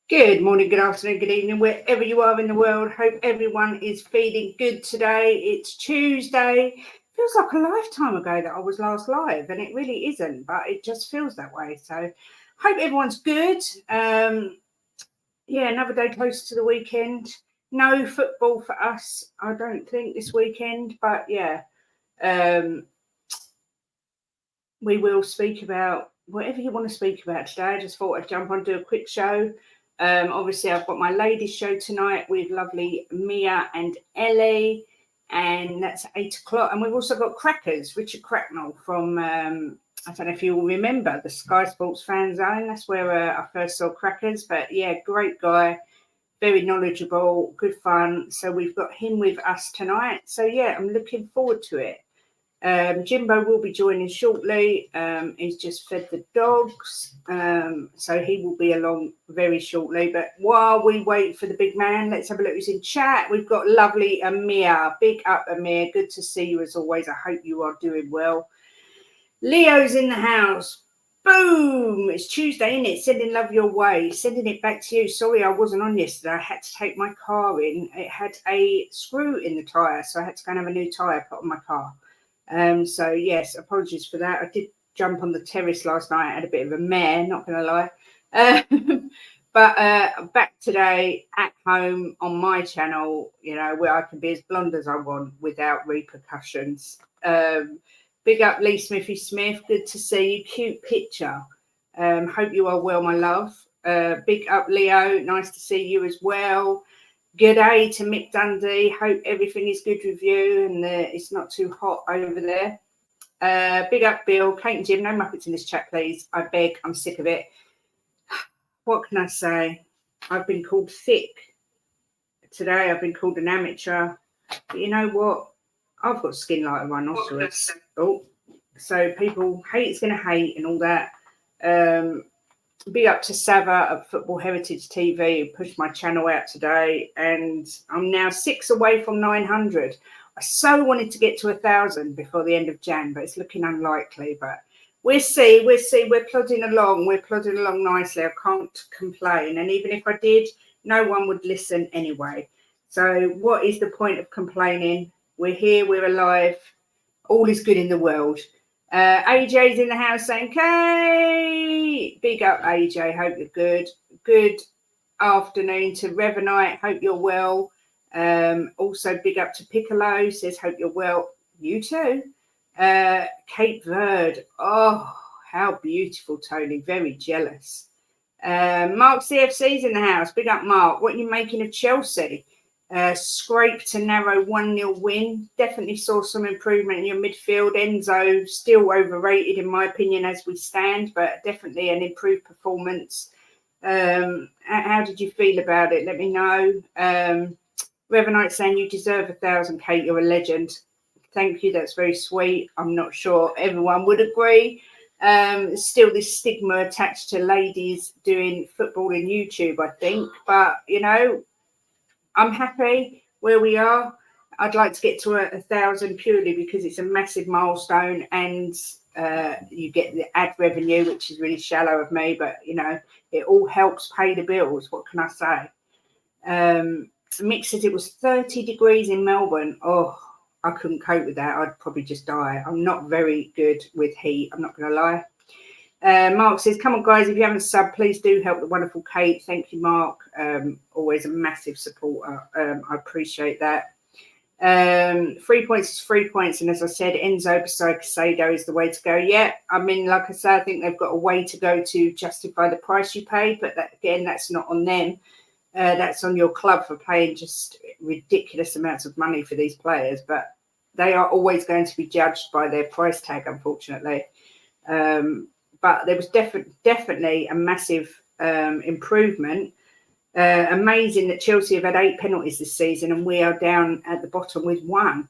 Good morning, good afternoon, good evening, wherever you are in the world. Hope everyone is feeling good today. It's Tuesday. Feels like a lifetime ago that I was last live, and it really isn't, but it just feels that way. So, hope everyone's good. Another day close to the weekend. No football for us, I don't think, this weekend, but we will speak about whatever you want to speak about today. I just thought I'd jump on, do a quick show. Obviously, I've got my ladies' show tonight with lovely Mia and Ellie, and that's at 8 o'clock. And we've also got Crackers, Richard Cracknell from, I don't know if you will remember, the Sky Sports Fan Zone. That's where I first saw Crackers. But yeah, great guy, very knowledgeable, good fun. So we've got him with us tonight. So yeah, I'm looking forward to it. Jimbo will be joining shortly. He's just fed the dogs, so he will be along very shortly. But while we wait for the big man, let's have a look who's in chat. We've got lovely Amir. Big up, Amir. Good to see you as always. I hope you are doing well. Leo's in the house. Boom! It's Tuesday, isn't it? Sending love your way. Sending it back to you. Sorry I wasn't on yesterday. I had to take my car in. It had a screw in the tyre, so I had to go and have a new tyre put on my car. So yes, apologies for that. I did jump on the terrace last night. I had a bit of a mare, not going to lie. But back today at home on my channel, where I can be as blonde as I want without repercussions. Big up Lee Smithy Smith. Good to see you. Cute picture. Hope you are well, my love. Big up Leo. Nice to see you as well. Good day to Mick Dundee. Hope everything is good with you and it's not too hot over there. Big up Bill, Kate and Jim. No Muppets in this chat, please. I beg. I'm sick of it. What can I say? I've been called thick today. I've been called an amateur. But you know what? I've got skin like a rhinoceros. Oh, so people hate's going to hate and all that. Big up to Sava at Football Heritage TV, who pushed my channel out today, and I'm now 6 away from 900. I so wanted to get to 1,000 before the end of Jan, but it's looking unlikely. But we'll see. We're plodding along. We're plodding along nicely. I can't complain. And even if I did, no one would listen anyway. So what is the point of complaining? We're here. We're alive. All is good in the world. AJ's in the house saying, Kate, big up AJ, hope you're good. Good afternoon to Revanite, hope you're well. Also big up to Piccolo, says hope you're well. You too. Cape Verde, oh, how beautiful, Tony, very jealous. Mark CFC's in the house, big up Mark. What are you making of Chelsea? Scrape to narrow 1-0 win. Definitely saw some improvement in your midfield. Enzo still overrated in my opinion as we stand, but definitely an improved performance. How did you feel about it? Let me know. Revanite saying you deserve 1,000, Kate. You're a legend. Thank you. That's very sweet. I'm not sure everyone would agree. Still this stigma attached to ladies doing football in YouTube, I think. But, I'm happy where we are. I'd like to get to 1,000 purely because it's a massive milestone and you get the ad revenue, which is really shallow of me, but, it all helps pay the bills. What can I say? Mick says it was 30 degrees in Melbourne. Oh, I couldn't cope with that. I'd probably just die. I'm not very good with heat. I'm not going to lie. Mark says, come on, guys, if you haven't subbed, please do help the wonderful Kate. Thank you, Mark. Always a massive supporter. I appreciate that. 3 points is 3 points. And as I said, Enzo beside Casado is the way to go. Yeah, I mean, like I said, I think they've got a way to go to justify the price you paid. But that's not on them. That's on your club for paying just ridiculous amounts of money for these players. But they are always going to be judged by their price tag, unfortunately. But there was definitely a massive improvement. Amazing that Chelsea have had 8 penalties this season and we are down at the bottom with 1.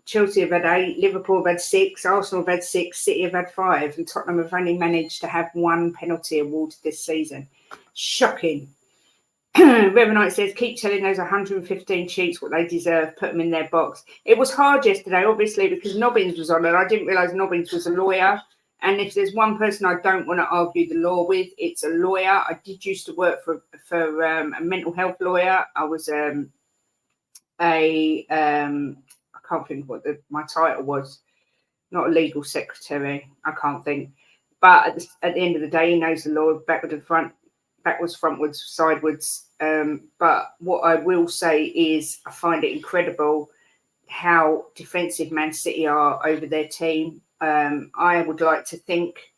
Chelsea have had 8, Liverpool have had 6, Arsenal have had 6, City have had 5, and Tottenham have only managed to have 1 penalty awarded this season. Shocking. Revanite says, keep telling those 115 cheats what they deserve, put them in their box. It was hard yesterday, obviously, because Nobbins was on and I didn't realise Nobbins was a lawyer. And if there's one person I don't want to argue the law with, it's a lawyer. I did used to work for a mental health lawyer. I was I can't think what my title was. Not a legal secretary. I can't think. But at the end of the day, he knows the law backward and front, backwards, frontwards, sidewards. But what I will say is, I find it incredible how defensive Man City are over their team. I would like to think,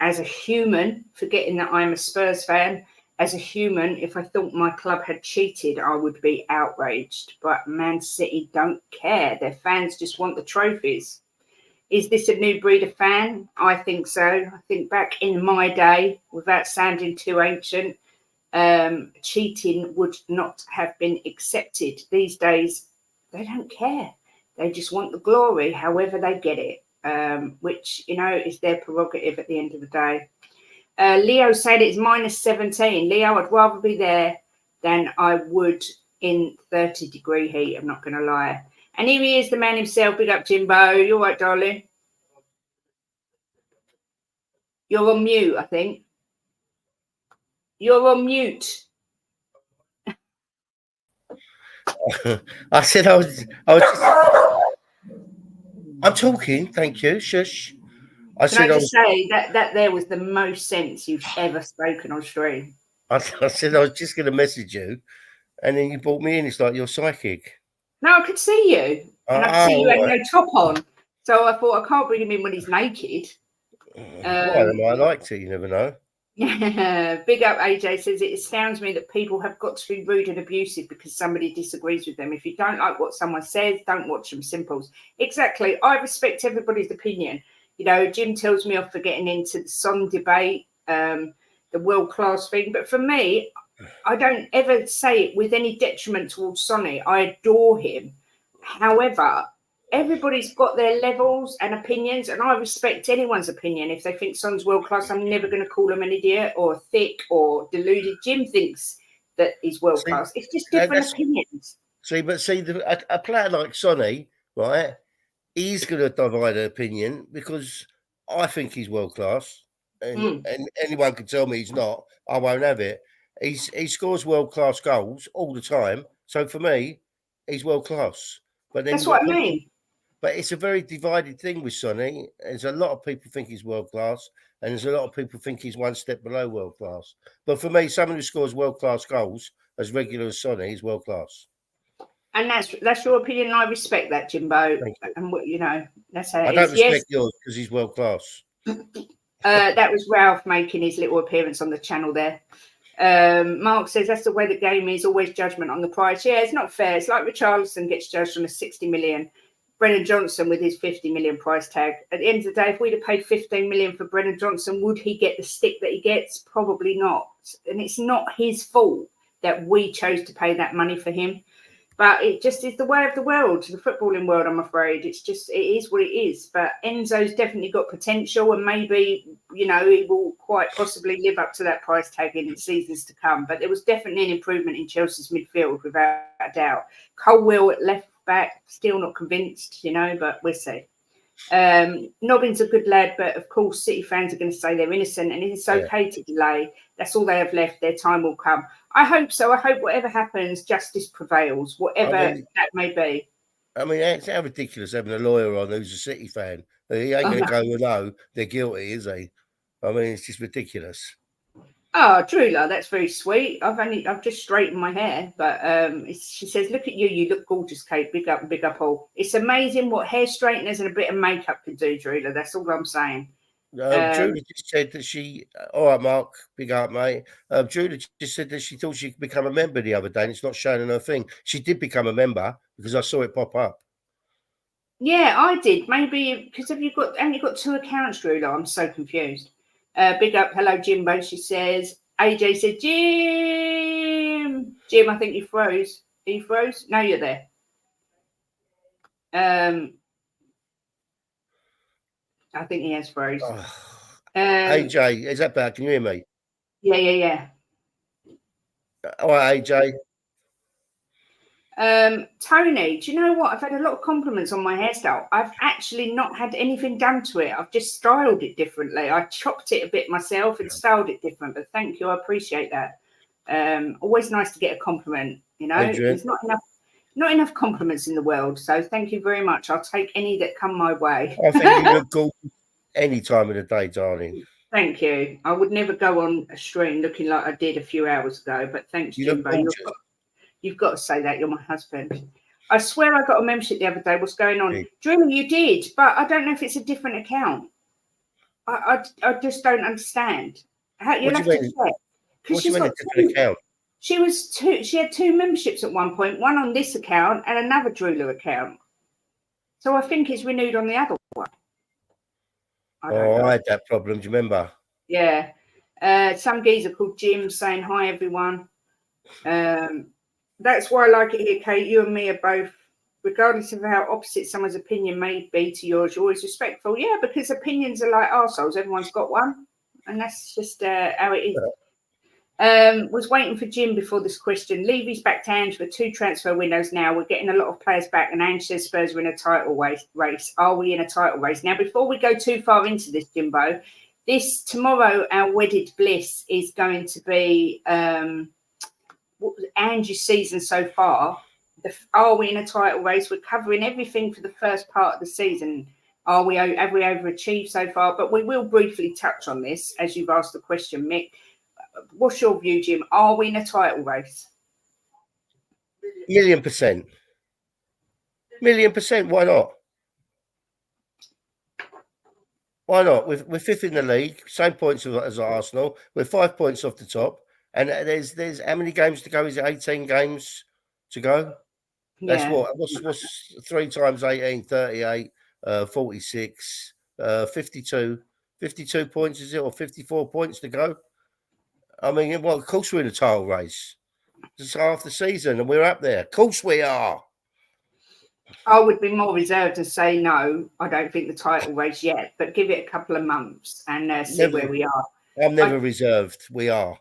as a human, forgetting that I'm a Spurs fan, as a human, if I thought my club had cheated, I would be outraged. But Man City don't care. Their fans just want the trophies. Is this a new breed of fan? I think so. I think back in my day, without sounding too ancient, cheating would not have been accepted. These days, they don't care. They just want the glory, however they get it, which, is their prerogative at the end of the day. Leo said it's minus 17. Leo, I'd rather be there than I would in 30-degree heat. I'm not going to lie. And here he is, the man himself. Big up, Jimbo. You all right, darling? You're on mute, I think. You're on mute. I said I'm talking. Thank you. Shush. I say that there was the most sense you've ever spoken on stream. I said I was just going to message you, and then you brought me in. It's like you're psychic. No, I could see you, and I could see you had no top on. So I thought, I can't bring him in when he's naked. Well, I liked it. You never know. Big up AJ says it astounds me that people have got to be rude and abusive because somebody disagrees with them. If you don't like what someone says, don't watch them. Simples. Exactly. I respect everybody's opinion. Jim tells me off for getting into the song debate, the world-class thing. But for me, I don't ever say it with any detriment towards Sonny. I adore him. However, everybody's got their levels and opinions, and I respect anyone's opinion. If they think Son's world-class, I'm never going to call him an idiot or thick or deluded. Jim thinks that he's world-class. It's just different opinions. A player like Sonny, right, he's going to divide an opinion because I think he's world-class. And anyone can tell me he's not. I won't have it. He scores world-class goals all the time. So for me, he's world-class. But then that's what I mean. But it's a very divided thing with Sonny. There's a lot of people think he's world-class, and there's a lot of people think he's one step below world-class. But for me, someone who scores world-class goals as regular as Sonny is world-class. And that's your opinion, and I respect that, Jimbo. And that's how it is. I don't respect yours because he's world-class. That was Ralph making his little appearance on the channel there. Mark says that's the way the game is, always judgment on the price. Yeah, it's not fair. It's like Richarlison gets judged on a 60 million. Brennan Johnson with his 50 million price tag. At the end of the day, if we'd have paid 15 million for Brennan Johnson, would he get the stick that he gets? Probably not. And it's not his fault that we chose to pay that money for him. But it just is the way of the world, the footballing world, I'm afraid. It is what it is. But Enzo's definitely got potential, and maybe, he will quite possibly live up to that price tag in seasons to come. But there was definitely an improvement in Chelsea's midfield, without a doubt. Colwill at left back, still not convinced, but we'll see. Nobbin's a good lad, but of course City fans are going to say they're innocent, and it's okay to delay. That's all they have left. Their time will come. I hope so. I hope whatever happens, justice prevails, whatever that may be. I mean, it's how ridiculous having a lawyer on who's a City fan. He ain't going to go, no, they're guilty, is he? I mean, it's just ridiculous. Oh, Drula, that's very sweet. I've just straightened my hair, but she says, "Look at you, you look gorgeous, Kate. Big up, all." It's amazing what hair straighteners and a bit of makeup can do, Drula. That's all I'm saying. Drula just said that she. All right, Mark, big up, mate. Drula just said that she thought she could become a member the other day, and it's not showing on her thing. She did become a member because I saw it pop up. Yeah, I did. Maybe because haven't you got two accounts, Drula? I'm so confused. Big up, hello Jimbo. She says, AJ said, Jim, I think you froze. You froze? No, you're there. I think he has froze. AJ, is that bad? Can you hear me? Yeah. All right, AJ. Tony, do you know what? I've had a lot of compliments on my hairstyle. I've actually not had anything done to it. I've just styled it differently. I chopped it a bit myself and styled it different. But thank you, I appreciate that. Always nice to get a compliment. You know, Adrian, there's not enough compliments in the world. So thank you very much. I'll take any that come my way. I think you look gorgeous any time of the day, darling. Thank you. I would never go on a stream looking like I did a few hours ago. But thanks, You look Jimbo. gorgeous. You've got to say that. You're my husband. I swear I got a membership the other day. What's going on? Hey. Dreamer, you did, but I don't know if it's a different account. I just don't understand. You'll have to check. What do you mean a different account? She had two memberships at one point, one on this account and another Drooler account. So I think it's renewed on the other one. I had that problem. Do you remember? Yeah. Some geezer called Jim saying, hi, everyone. That's why I like it here, Kate. You and me are both, regardless of how opposite someone's opinion may be to yours, you're always respectful. Yeah, because opinions are like arseholes. Everyone's got one. And that's just how it is. Was waiting for Jim before this question. Levy's back to Ange for 2 transfer windows now. We're getting a lot of players back, and Ange says Spurs are in a title race. Are we in a title race? Now, before we go too far into this, Jimbo, tomorrow, our wedded bliss is going to be Ange's season so far. Are we in a title race? We're covering everything for the first part of the season. Have we overachieved so far? But we will briefly touch on this as you've asked the question, Mick. What's your view, Jim? Are we in a title race? 1,000,000%. 1,000,000%. Why not? Why not? We're fifth in the league, same points as Arsenal. We're 5 points off the top, and there's how many games to go? Is it 18 games to go? That's what's 3 times 18, 38, 46, 52. 52 points is it, or 54 points to go? I mean, well, of course we're in a title race. It's half the season, and we're up there. Of course we are. I would be more reserved and say no. I don't think the title race yet, but give it a couple of months and see where we are. I'm never reserved. We are.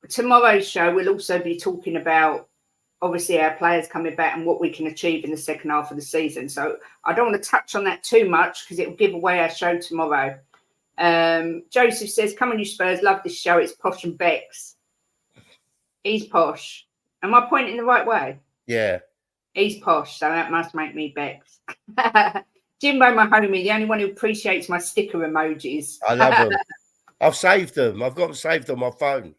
Tomorrow's show will also be talking about, obviously, our players coming back and what we can achieve in the second half of the season. So I don't want to touch on that too much because it will give away our show tomorrow. Joseph says, come on, you Spurs, love this show. It's Posh and Bex. He's posh. Am I pointing the right way? Yeah. He's posh, so that must make me Bex. Jimbo, my homie, the only one who appreciates my sticker emojis. I love them. I've saved them. I've got them saved on my phone.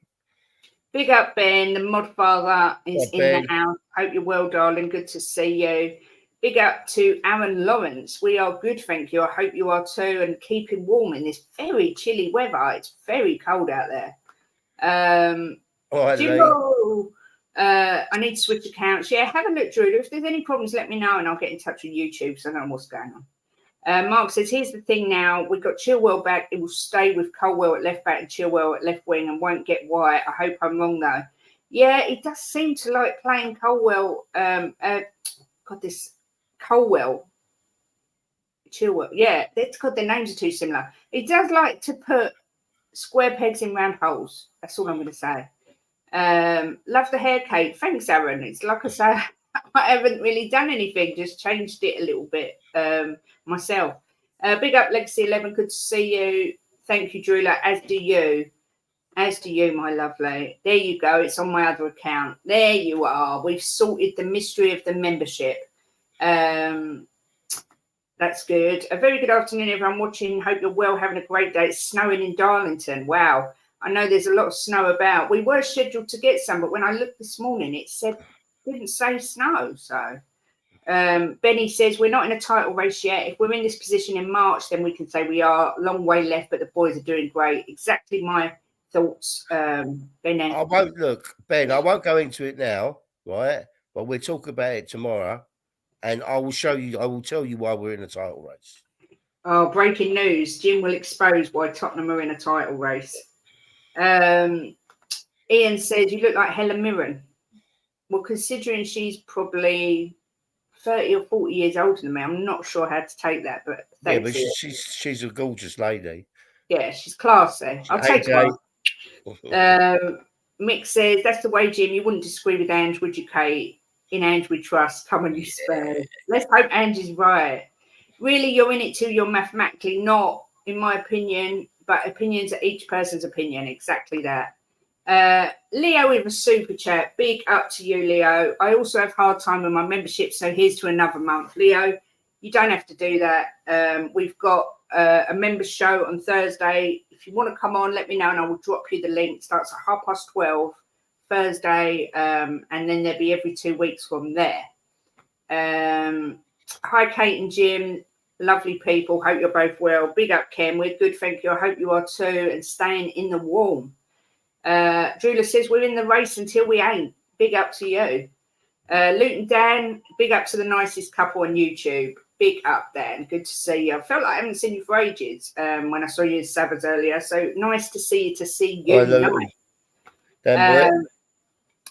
Big up, Ben. The mod father is in the house. Hope you're well, darling. Good to see you. Big up to Aaron Lawrence. We are good, thank you. I hope you are too, and keeping warm in this very chilly weather. It's very cold out there. All right, Jimbo, I need to switch accounts. Yeah, have a look, Drew. If there's any problems, let me know, and I'll get in touch with YouTube so I know what's going on. Mark says, here's the thing now. We've got Chilwell back. It will stay with Colwell at left back and Chilwell at left wing and won't get White. I hope I'm wrong, though. Yeah, it does seem to like playing Colwell. Colwell. Chilwell. Yeah, that's because their names are too similar. He does like to put square pegs in round holes. That's all I'm going to say. Love the hair, Kate. Thanks, Aaron. It's like I say, I haven't really done anything, just changed it a little bit myself. Big up Legacy 11. Good to see you. Thank you, Drula. As do you. As do you, my lovely. There you go. It's on my other account. There you are. We've sorted the mystery of the membership. That's good. A very good afternoon, everyone watching. Hope you're well, having a great day. It's snowing in Darlington. Wow. I know there's a lot of snow about. We were scheduled to get some, but when I looked this morning, it didn't say snow. So Benny says, we're not in a title race yet. If we're in this position in March, then we can say we are. Long way left, but the boys are doing great. Exactly my thoughts, Benny. I won't look, Ben, I won't go into it now, right? But we'll talk about it tomorrow. And I will tell you why we're in a title race. Oh, breaking news. Jim will expose why Tottenham are in a title race. Ian says, you look like Helen Mirren. Well, considering she's probably 30 or 40 years older than me, I'm not sure how to take that. But yeah, but she's a gorgeous lady. Yeah, she's classy. I'll take her. Mick says, that's the way, Jim. You wouldn't disagree with Ange, would you, Kate? In Ange we trust. Come on, you Spurs. Let's hope Ange is right. Really, you're in it till you're mathematically not, in my opinion, but opinions are each person's opinion. Exactly that. Leo with a super chat. Big up to you, Leo. I also have hard time with my membership, so here's to another month. Leo, you don't have to do that. We've got a members show on Thursday. If you want to come on, let me know and I will drop you the link. It starts at 12:30 Thursday, and then there'll be every 2 weeks from there. Hi, Kate and Jim. Lovely people. Hope you're both well. Big up, Ken. We're good, thank you. I hope you are too, and staying in the warm. Drula says we're in the race until we ain't. Big up to you. Luton Dan, big up to the nicest couple on YouTube. Big up, Dan. Good to see you. I felt like I haven't seen you for ages when I saw you in Sabbath earlier. So nice to see you.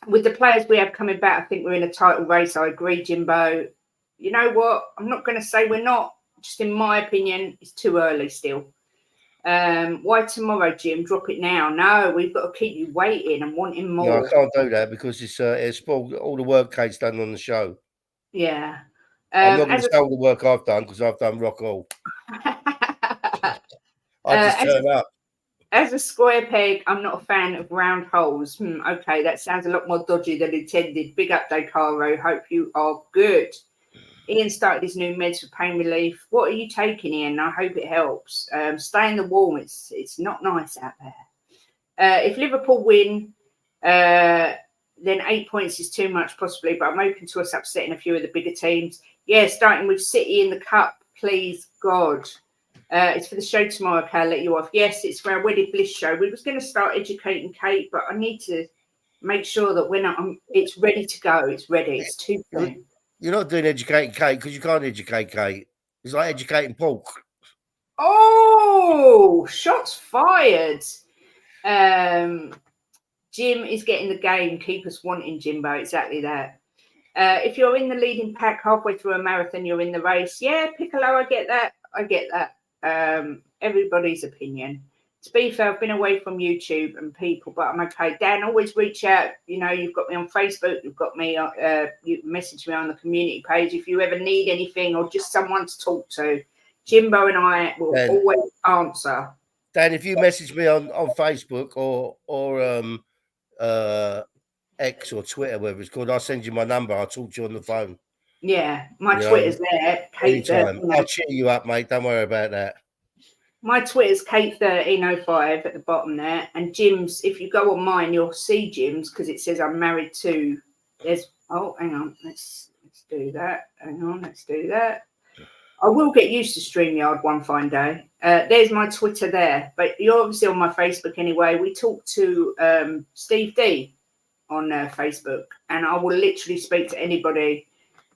With the players we have coming back, I think we're in a title race. I agree, Jimbo. You know what? I'm not going to say we're not. Just in my opinion, it's too early still. Why tomorrow, Jim? Drop it now. No, we've got to keep you waiting and wanting more. No, I can't do that because it's spoiled all the work Kate's done on the show. Yeah. I'm not going to tell the work I've done because I've done rock all. I just turn up. As a square peg, I'm not a fan of round holes. Okay, that sounds a lot more dodgy than intended. Big up, Decaro. Hope you are good. Ian started his new meds for pain relief. What are you taking, Ian? I hope it helps. Stay in the warm. It's not nice out there. If Liverpool win, then 8 points is too much, possibly. But I'm open to us upsetting a few of the bigger teams. Yeah, starting with City in the cup, please, God. It's for the show tomorrow, okay? I'll let you off. Yes, it's for our Wedded Bliss show. We was going to start educating Kate, but I need to make sure that when it's ready to go. It's ready. It's too soon. You're not doing educating Kate because you can't educate Kate. It's like educating pork. Oh, shots fired. Jim is getting the game. Keep us wanting, Jimbo. Exactly that. If you're in the leading pack halfway through a marathon, you're in the race. Yeah, Piccolo, I get that. Everybody's opinion. To be fair, I've been away from YouTube and people, but I'm okay. Dan, always reach out. You know, you've got me on Facebook. You've got me. You message me on the community page if you ever need anything or just someone to talk to. Jimbo and I will always answer. Dan, if you message me on Facebook or X or Twitter, whatever it's called, I'll send you my number. I'll talk to you on the phone. Yeah, my Twitter's there. Kate, anytime. I'll cheer you up, mate. Don't worry about that. My Twitter's Kate1305 at the bottom there. And Jim's, if you go on mine, you'll see Jim's because it says I'm married to. Hang on. Let's do that. Hang on, let's do that. I will get used to StreamYard one fine day. There's my Twitter there. But you're obviously on my Facebook anyway. We talked to Steve D on Facebook. And I will literally speak to anybody.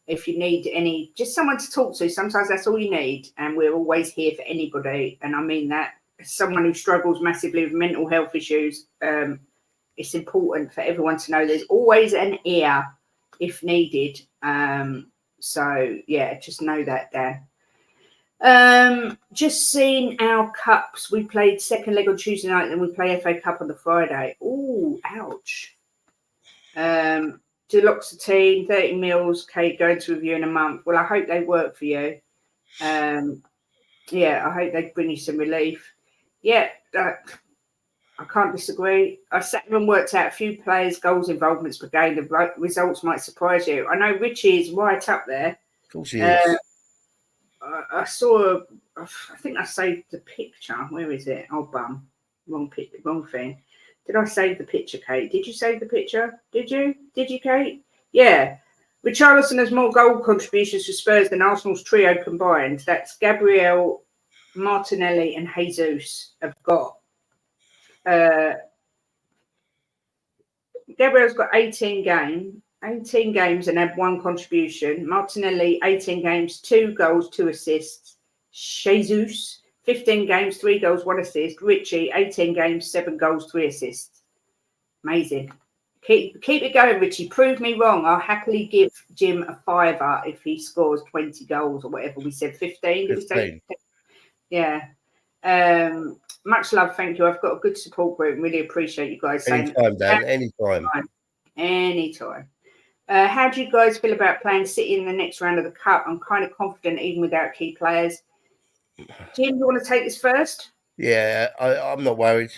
If you need just someone to talk to, sometimes that's all you need. And we're always here for anybody. And I mean that as someone who struggles massively with mental health issues, it's important for everyone to know there's always an ear if needed. So, yeah, just know that, Dan. Just seen our cups. We played second leg on Tuesday night, then we play FA Cup on the Friday. Oh, ouch. Duloxetine, 30 mils, Kate, going to review in a month. Well, I hope they work for you. I hope they bring you some relief. Yeah, I can't disagree. I sat and worked out a few players' goals involvements per game. The results might surprise you. I know Richie is right up there. Of course he is. I saw, I think I saved the picture. Where is it? Oh, bum. Wrong thing. Did I save the picture, Kate? Did you save the picture? Did you, Kate? Yeah. Richarlison has more goal contributions for Spurs than Arsenal's trio combined. That's Gabriel, Martinelli and Jesus have got. Gabriel's got 18 games and had one contribution. Martinelli, 18 games, 2 goals, 2 assists. Jesus, 15 games, 3 goals, 1 assist. Richie, 18 games, 7 goals, 3 assists. Amazing. Keep it going, Richie. Prove me wrong. I'll happily give Jim a fiver if he scores 20 goals or whatever. We said 15. Did we say 15? Yeah. Much love. Thank you. I've got a good support group. Really appreciate you guys saying anytime, Dan. Anytime. How do you guys feel about playing City in the next round of the Cup? I'm kind of confident even without key players. Jim, you want to take this first? Yeah, I'm not worried.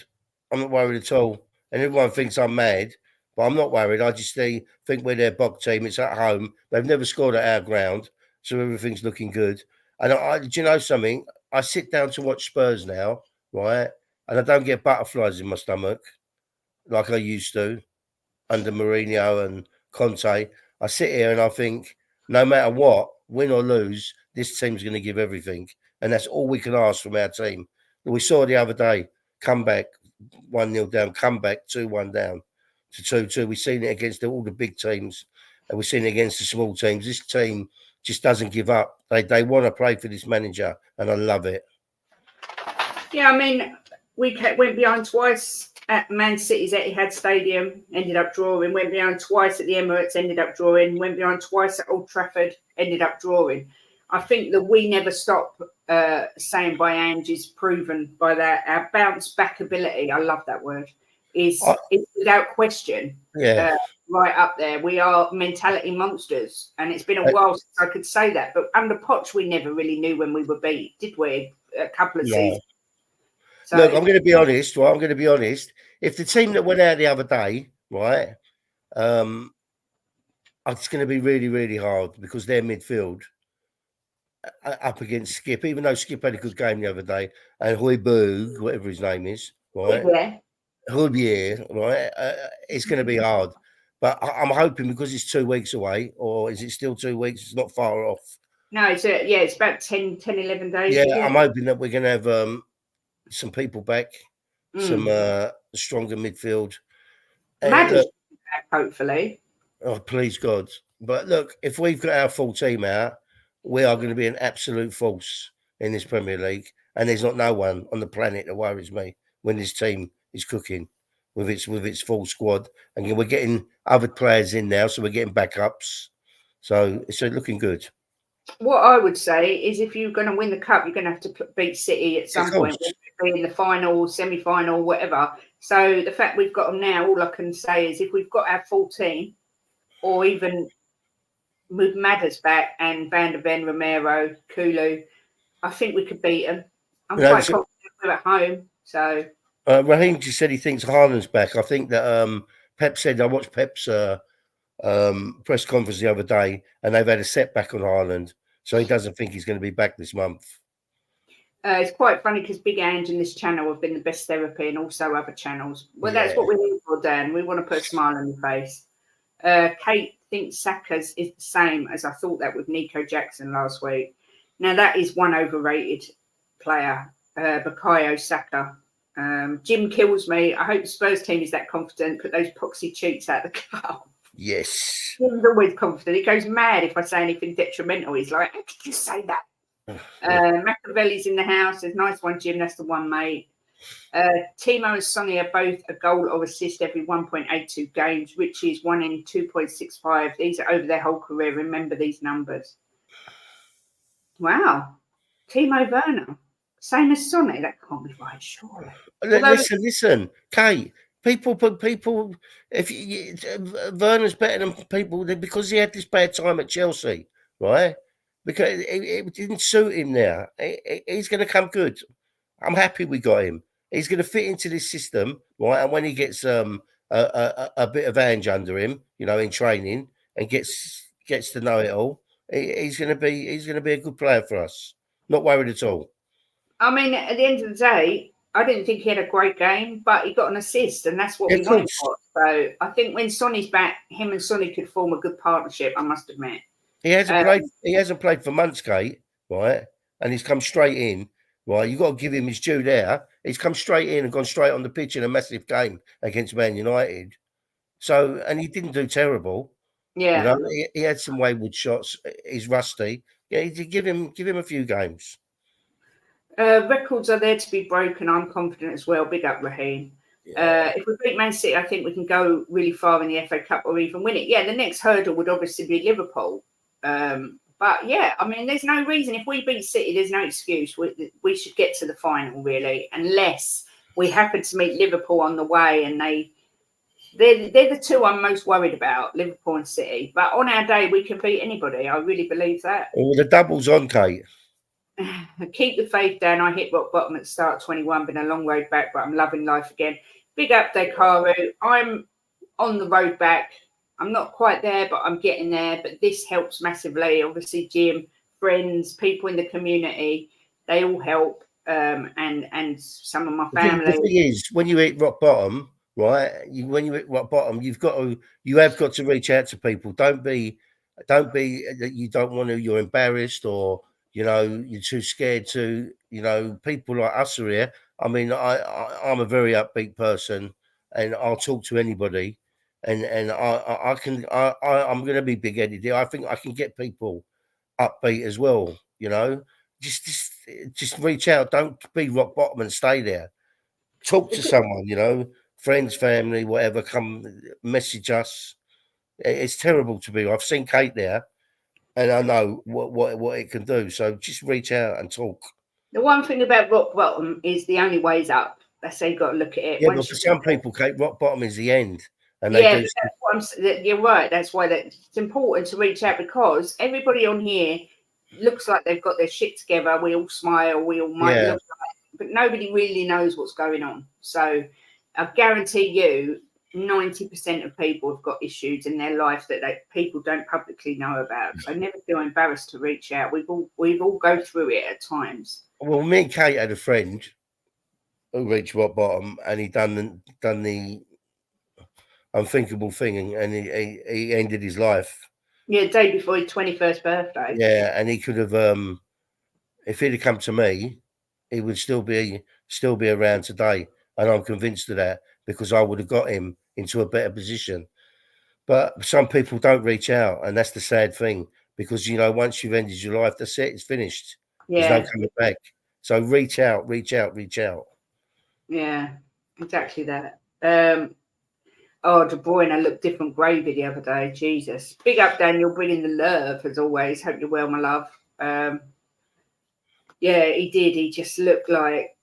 I'm not worried at all. And everyone thinks I'm mad, but I'm not worried. I just think we're their bog team. It's at home. They've never scored at our ground, so everything's looking good. And do you know something? I sit down to watch Spurs now, right? And I don't get butterflies in my stomach like I used to under Mourinho and Conte. I sit here and I think, no matter what, win or lose, this team's going to give everything. And that's all we can ask from our team. We saw the other day, come back 1-0 down, come back 2-1 down to 2-2. We've seen it against all the big teams and we've seen it against the small teams. This team just doesn't give up. They want to play for this manager and I love it. Yeah, I mean, we went behind twice at Man City's Etihad Stadium, ended up drawing. Went behind twice at the Emirates, ended up drawing. Went behind twice at Old Trafford, ended up drawing. I think that we never stop saying by Ange is proven by that. Our bounce back ability, I love that word, is without question right up there. We are mentality monsters. And it's been a while since I could say that. But under Poch, we never really knew when we were beat, did we? A couple of seasons. So, look, I'm going to be honest. Right, I'm going to be honest. If the team that went out the other day, right, it's going to be really, really hard because their midfield up against Skip, even though Skip had a good game the other day, and Højbjerg, whatever his name is, right? Højbjerg, right? It's going to be hard. But I'm hoping because it's 2 weeks away, or is it still 2 weeks? It's not far off. No, it's about 10, 11 days. Yeah, I'm hoping that we're going to have some people back, some stronger midfield. Maddie's back, hopefully. Oh, please God. But look, if we've got our full team out, we are going to be an absolute force in this Premier League. And there's not no one on the planet that worries me when this team is cooking with its full squad. And we're getting other players in now, so we're getting backups. So it's looking good. What I would say is if you're going to win the Cup, you're going to have to beat City at some point, be in the final, semi-final, whatever. So the fact we've got them now, all I can say is if we've got our full team, or even move Madders back and Van der Ven, Romero, Kulu, I think we could beat them. I'm quite confident we're at home. So Raheem just said he thinks Haaland's back. I think that Pep said, I watched Pep's press conference the other day, and they've had a setback on Haaland, so he doesn't think he's going to be back this month. It's quite funny because Big Ange and this channel have been the best therapy, and also other channels. Well, that's what we're here for, Dan. We want to put a smile on your face. Kate thinks Saka's is the same as I thought that with Nico Jackson last week. Now that is one overrated player, Bukayo Saka. Jim kills me. I hope the Spurs team is that confident. Put those poxy cheats out the cup. Yes. Jim's always confident. He goes mad if I say anything detrimental. He's like, how could you say that? Machiavelli's in the house. Says, nice one, Jim. That's the one, mate. Timo and Sonny are both a goal or assist every 1.82 games. Richie is 1 in 2.65. These are over their whole career. Remember these numbers. Wow. Timo Werner. Same as Sonny. That can't be right, surely. Listen, Kate. People, if Werner's better than people because he had this bad time at Chelsea, right? Because it didn't suit him there. He's going to come good. I'm happy we got him. He's going to fit into this system, right? And when he gets a bit of Ange under him, in training and gets to know it all, he's going to be a good player for us. Not worried at all. I mean, at the end of the day, I didn't think he had a great game, but he got an assist, and that's what we wanted for. So I think when Sonny's back, him and Sonny could form a good partnership, I must admit. He hasn't played for months, Kate, right? And he's come straight in, right? You've got to give him his due there. He's come straight in and gone straight on the pitch in a massive game against Man United. So, and he didn't do terrible. Yeah. He had some wayward shots. He's rusty. Yeah, give him a few games. Records are there to be broken. I'm confident as well. Big up, Raheem. Yeah. If we beat Man City, I think we can go really far in the FA Cup or even win it. Yeah, the next hurdle would obviously be Liverpool. But yeah, I mean, there's no reason. If we beat City, there's no excuse. We should get to the final, really, unless we happen to meet Liverpool on the way and they They're the two I'm most worried about, Liverpool and City. But on our day, we can beat anybody. I really believe that. Well, the double's on, Kate. Keep the faith down. I hit rock bottom at start 21, been a long road back, but I'm loving life again. Big up, Dekaru. I'm on the road back. I'm not quite there, but I'm getting there. But this helps massively. Obviously, Jim, friends, people in the community, they all help. And some of my family. The thing is, when you hit rock bottom, right? When you hit rock bottom, you have got to reach out to people. Don't be that you don't want to. You're embarrassed, or you're too scared to. People like us are here. I mean, I'm a very upbeat person, and I'll talk to anybody, and I'm going to be big headed here. I think I can get people upbeat as well. Just reach out. Don't be rock bottom and stay there. Talk to someone, friends, family, whatever. Come message us. It's terrible to be. I've seen Kate there, and I know what it can do. So just reach out and talk. The one thing about rock bottom is the only way's up. That's how you got to look at it. Yeah, but for some people, Kate, rock bottom is the end, and yeah, that's what you're right. That's why it's important to reach out, because everybody on here looks like they've got their shit together. We all smile. We all might look like, but nobody really knows what's going on. So I guarantee you, 90% of people have got issues in their life that people don't publicly know about. So never feel embarrassed to reach out. We've all go through it at times. Well, me and Kate had a friend who reached rock bottom, and he done the unthinkable thing, and he ended his life. Yeah, day before his 21st birthday. Yeah, and he could have, if he'd have come to me, he would still be around today, and I'm convinced of that, because I would have got him into a better position. But some people don't reach out, and that's the sad thing, because once you've ended your life, that's it. It's finished. Yeah. There's no coming back. So reach out. Yeah, exactly that. Oh, De Bruyne looked different gravy the other day. Jesus. Big up, Daniel, bringing the love, as always. Hope you're well, my love. Yeah, he did. He just looked like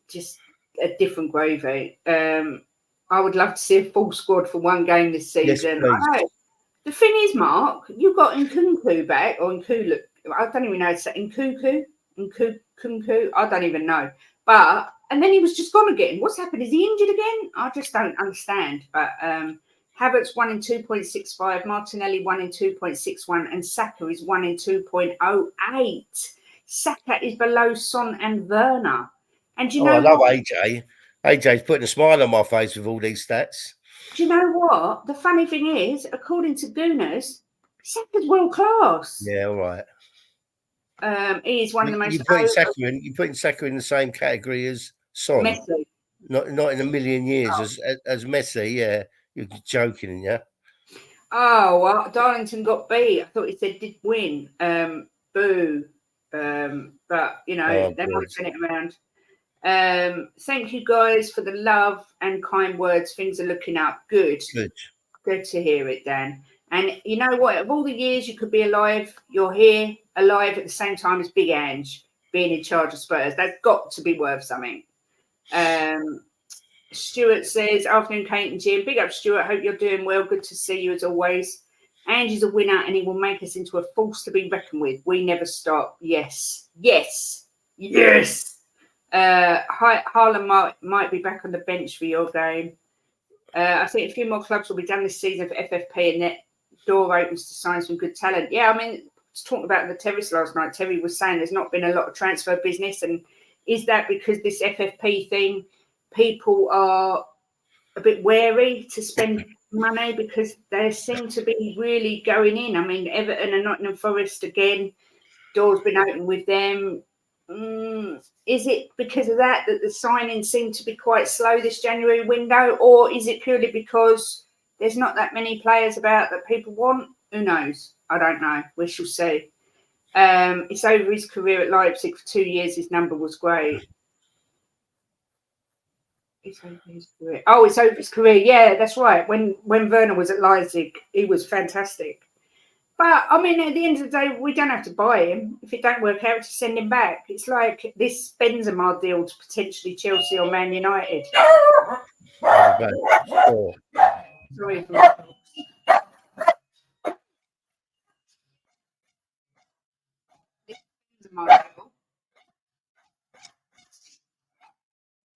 just a different gravy. I would love to see a full squad for one game this season. Yes, I know. The thing is, Mark, you got Nkunku back, or Nkulu. I don't even know how to say Nkunku. I don't even know. And then he was just gone again. What's happened? Is he injured again? I just don't understand. But Havertz 1 in 2.65, Martinelli 1 in 2.61, and Saka is 1 in 2.08. Saka is below Son and Werner. And do you know I love AJ. AJ's putting a smile on my face with all these stats. Do you know what? The funny thing is, according to Gooners, Saka's world class. Yeah, all right. He is one of the most. You're putting Saka in the same category as Son. Messi. Not in a million years as Messi. Yeah, you're joking, yeah. Oh, well, Darlington got beat. I thought he said did win. Boo. But they might turn it around. Thank you guys for the love and kind words. Things are looking up. Good to hear it, Dan. And you know what? Of all the years you could be alive, you're here alive at the same time as Big Ange being in charge of Spurs. That's got to be worth something. Stuart says, afternoon, Kate and Jim. Big up, Stuart. Hope you're doing well. Good to see you as always. Ange is a winner, and he will make us into a force to be reckoned with. We never stop. Yes. Haaland might be back on the bench for your game. I think a few more clubs will be done this season for FFP, and that door opens to sign some good talent. Yeah, I mean, talking about the Terrace last night, Terry was saying there's not been a lot of transfer business, and is that because this FFP thing, people are a bit wary to spend money because they seem to be really going in. I mean, Everton and Nottingham Forest again, doors been open with them. Is it because of that the signings seem to be quite slow this January window, or is it purely because there's not that many players about that people want? Who knows? I don't know. We shall see. It's over his career at Leipzig for 2 years. His number was great. It's over his career. Oh, it's over his career. Yeah, that's right. When Werner was at Leipzig, he was fantastic. But, I mean, at the end of the day, we don't have to buy him. If it don't work out, just send him back. It's like this Benzema deal to potentially Chelsea or Man United. Sorry for that.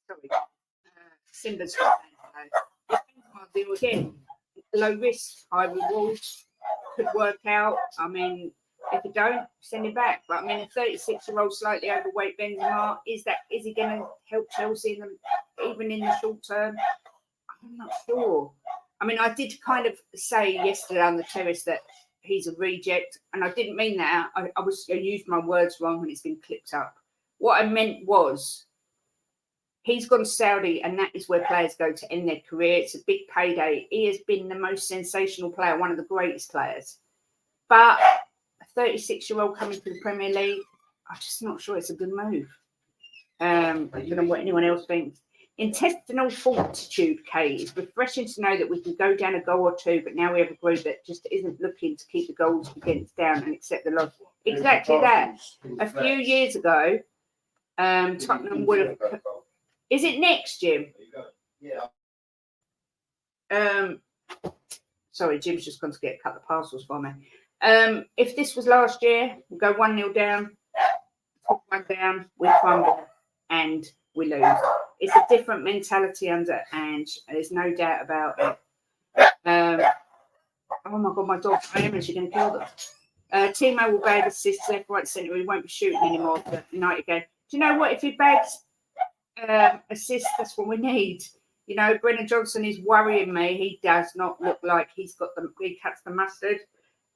Sorry. Simba's deal again. Low risk, high reward. Could work out. I mean, if you don't, send him back. But I mean, a 36-year-old slightly overweight Benzema, is he going to help Chelsea even in the short term? I'm not sure. I mean, I did kind of say yesterday on the terrace that he's a reject, and I didn't mean that. I used my words wrong and it's been clipped up. What I meant was, he's gone to Saudi, and that is where players go to end their career. It's a big payday. He has been the most sensational player, one of the greatest players. But a 36-year-old coming to the Premier League, I'm just not sure it's a good move. I don't know what anyone else thinks. Intestinal fortitude, Kate. It's refreshing to know that we can go down a goal or two, but now we have a group that just isn't looking to keep the goals against down and accept the loss. Exactly that. A few years ago, Tottenham would have... Is it next, Jim? Yeah. Sorry, Jim's just gone to get a couple of parcels for me. If this was last year, we go 1-0 down, 1 down, we fumble, and we lose. It's a different mentality under Ange. There's no doubt about it. Oh my God, my dog! I am actually going to kill them. Timo will bag assists left, right, centre. He won't be shooting anymore for United game. Do you know what? If he bags assists, that's what we need. You know, Brennan Johnson is worrying me. He does not look like he cuts the mustard.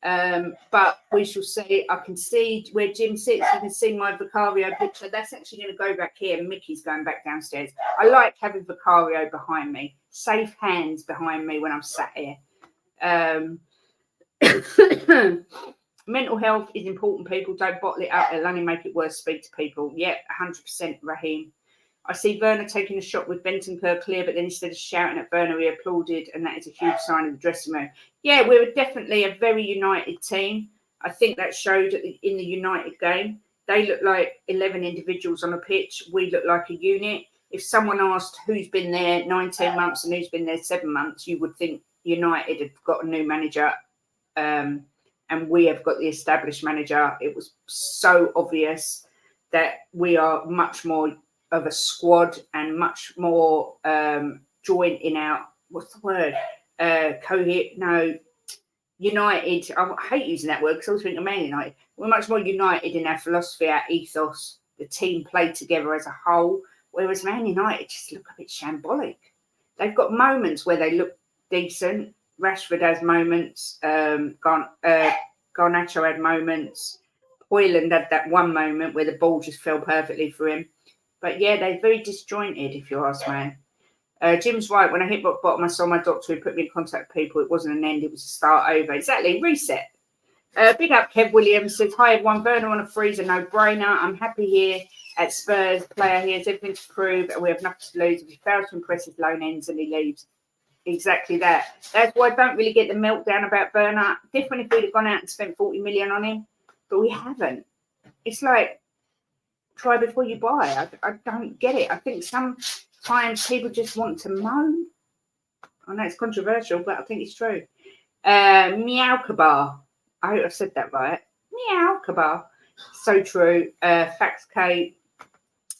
But we shall see. I can see where Jim sits. You can see my Vicario picture. That's actually going to go back here. Mickey's going back downstairs. I like having Vicario behind me. Safe hands behind me when I'm sat here. Mental health is important, people. Don't bottle it up. It'll only make it worse. Speak to people. Yeah, 100%, Raheem. I see Werner taking a shot with Bentancur clear, but then instead of shouting at Werner, he applauded, and that is a huge sign of the dressing room. Yeah, we were definitely a very united team. I think that showed in the United game. They look like 11 individuals on a pitch. We look like a unit. If someone asked who's been there 19 months and who's been there 7 months, you would think United had got a new manager, and we have got the established manager. It was so obvious that we are much more of a squad and much more joint in our, what's the word? United. I hate using that word because I always think of Man United. We're much more united in our philosophy, our ethos, the team played together as a whole, whereas Man United just look a bit shambolic. They've got moments where they look decent. Rashford has moments. Garnacho had moments. Hoyland had that one moment where the ball just fell perfectly for him. But yeah, they're very disjointed, if you ask me. Jim's right. When I hit rock bottom, I saw my doctor who put me in contact with people. It wasn't an end, it was a start over. Exactly, reset. Big up, Kev Williams says, hi everyone, Werner on a freezer, no brainer. I'm happy here at Spurs. Player, he has everything to prove, and we have nothing to lose. If he fails to impress his loan ends and he leaves. Exactly that. That's why I don't really get the meltdown about Werner. Different if we'd have gone out and spent 40 million on him, but we haven't. It's like, try before you buy. I don't get it. I think sometimes people just want to moan. I know it's controversial, but I think it's true. Meow Kabar. I hope I've said that right. Meow Kabar. So true. Facts, Kate.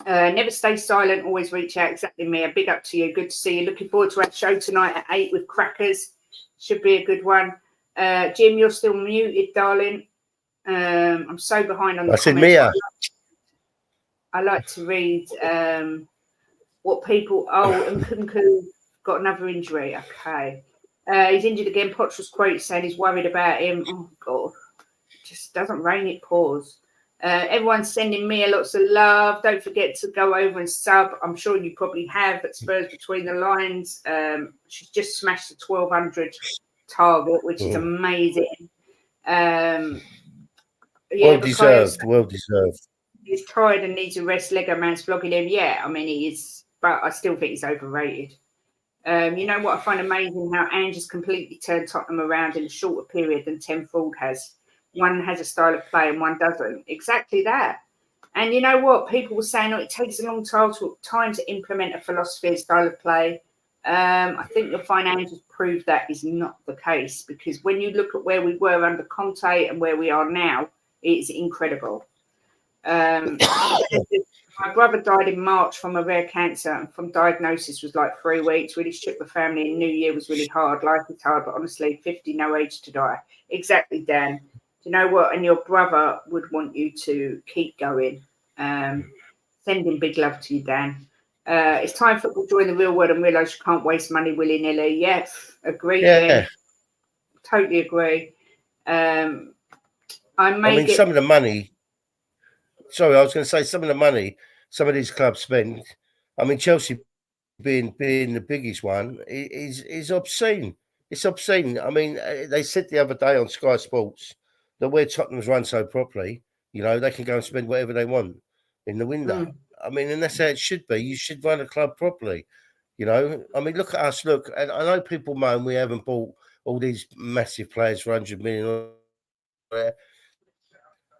Never stay silent. Always reach out. Exactly, Mia. Big up to you. Good to see you. Looking forward to our show tonight at 8 with crackers. Should be a good one. Jim, you're still muted, darling. I'm so behind on the comments. Mia. I like to read what people... Oh, and Kunku got another injury. Okay. He's injured again. Poch was quoted saying he's worried about him. Oh, God. It just doesn't rain, it pours. Everyone's sending Mia lots of love. Don't forget to go over and sub. I'm sure you probably have at Spurs Between the Lines. She's just smashed the 1,200 target, which is amazing. Yeah, well deserved. Well deserved. He's tired and needs a rest. Lego Man's flogging him. Yeah, I mean, he is, but I still think he's overrated. You know what I find amazing? How Ange has completely turned Tottenham around in a shorter period than Ten Ford has. One has a style of play and one doesn't. Exactly that. And you know what? People were saying, oh, it takes a long time to implement a philosophy and style of play. I think the financials prove that is not the case, because when you look at where we were under Conte and where we are now, it's incredible. My brother died in March from a rare cancer, and from diagnosis was like 3 weeks. Really shook the family, and New Year was really hard. Life is hard, but honestly, 50, no age to die. Exactly, Dan. Do you know what? And your brother would want you to keep going. Sending big love to you, Dan. It's time football join the real world and realise you can't waste money willy-nilly. Yes, agree, Ben. Totally agree. I mean, some of the money. Sorry, I was going to say some of the money some of these clubs spend. I mean, Chelsea being the biggest one is obscene. It's obscene. I mean, they said the other day on Sky Sports that where Tottenham's run so properly, they can go and spend whatever they want in the window. I mean, and that's how it should be. You should run a club properly. I mean, look at us. Look, and I know people moan we haven't bought all these massive players for 100 million.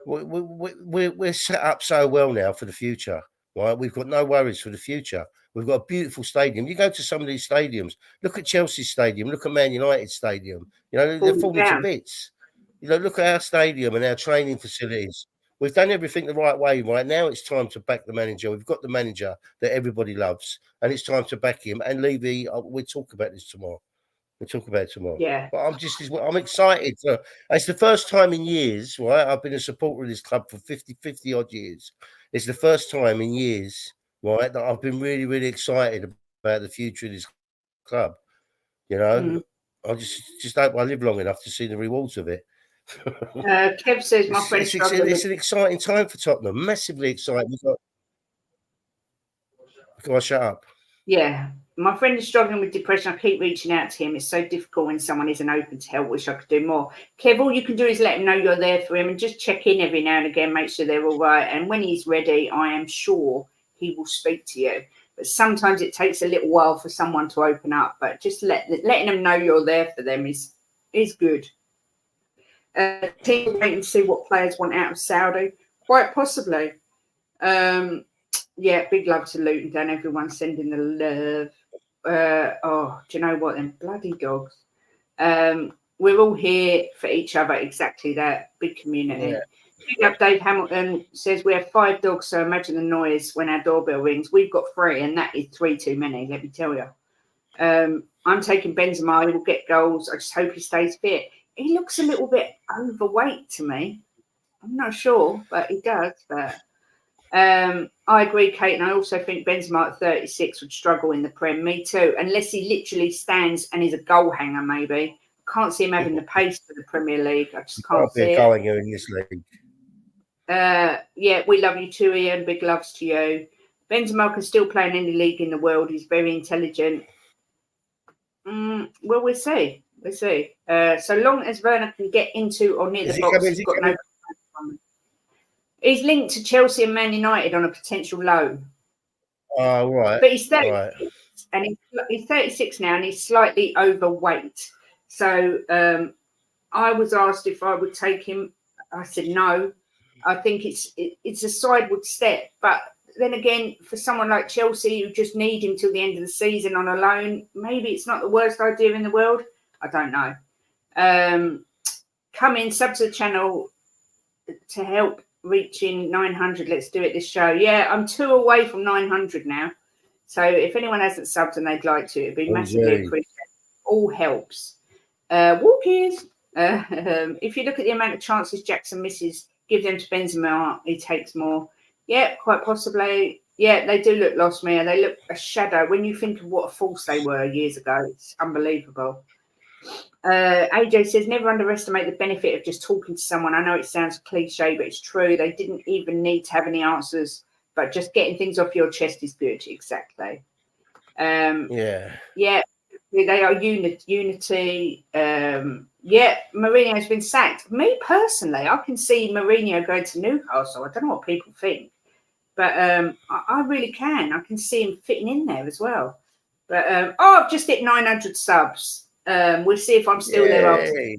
We're set up so well now for the future, right? We've got no worries for the future. We've got a beautiful stadium. You go to some of these stadiums. Look at Chelsea Stadium. Look at Man United Stadium. They're falling to bits. Look at our stadium and our training facilities. We've done everything the right way. Right now, it's time to back the manager. We've got the manager that everybody loves, and it's time to back him. And Levy, we'll talk about this tomorrow. We'll talk about it tomorrow. Yeah. But I'm excited. It's the first time in years, right? I've been a supporter of this club for 50 odd years. It's the first time in years, right, that I've been really, really excited about the future of this club. I just hope I live long enough to see the rewards of it. Kev says my friend it's an exciting time for Tottenham. Massively exciting. Go on, shut up. Yeah. My friend is struggling with depression. I keep reaching out to him. It's so difficult when someone isn't open to help. Wish I could do more. Kev, all you can do is let him know you're there for him and just check in every now and again, make sure they're all right. And when he's ready, I am sure he will speak to you. But sometimes it takes a little while for someone to open up. But just letting them know you're there for them is good. Team wait and see what players want out of Saudi. Quite possibly. Yeah, big love to Luton, Dan. Everyone sending the love. Do you know what? Them bloody dogs. We're all here for each other. Exactly that. Big community. Big up, Dave Hamilton says we have 5 dogs, so imagine the noise when our doorbell rings. We've got 3, and that is 3 too many, let me tell you. I'm taking Benzema. He will get goals. I just hope he stays fit. He looks a little bit overweight to me. I'm not sure, but he does. But I agree, Kate, and I also think Benzema at 36 would struggle in the Prem. Me too, unless he literally stands and is a goal hanger. Maybe I can't see him having the pace for the Premier League. I just can't see it. Goal hanger in this league. Yeah, we love you too, Ian. Big loves to you. Benzema can still play in any league in the world. He's very intelligent. Well, we'll see. We'll see. So long as Werner can get into or near the box, he's got no. He's linked to Chelsea and Man United on a potential loan. Oh, right. But he's 36, and he's 36 now, and he's slightly overweight. So I was asked if I would take him. I said no. I think it's a sideward step. But then again, for someone like Chelsea who just need him till the end of the season on a loan, maybe it's not the worst idea in the world. I don't know. Come in, sub to the channel to help reaching 900. Let's do it this show. Yeah, I'm 2 away from 900 now. So if anyone hasn't subbed and they'd like to, it'd be massively appreciated. All helps. Walkies. If you look at the amount of chances Jackson misses, give them to Benzema. He takes more. Yeah, quite possibly. Yeah, they do look lost, Mia. They look a shadow. When you think of what a force they were years ago, it's unbelievable. AJ says, never underestimate the benefit of just talking to someone. I know it sounds cliche, but it's true. They didn't even need to have any answers, but just getting things off your chest is good. Exactly. Yeah, they are unity. Yeah, Mourinho's been sacked. Me personally, I can see Mourinho going to Newcastle. I don't know what people think, but I really can. I can see him fitting in there as well. But I've just hit 900 subs. We'll see if I'm still there after.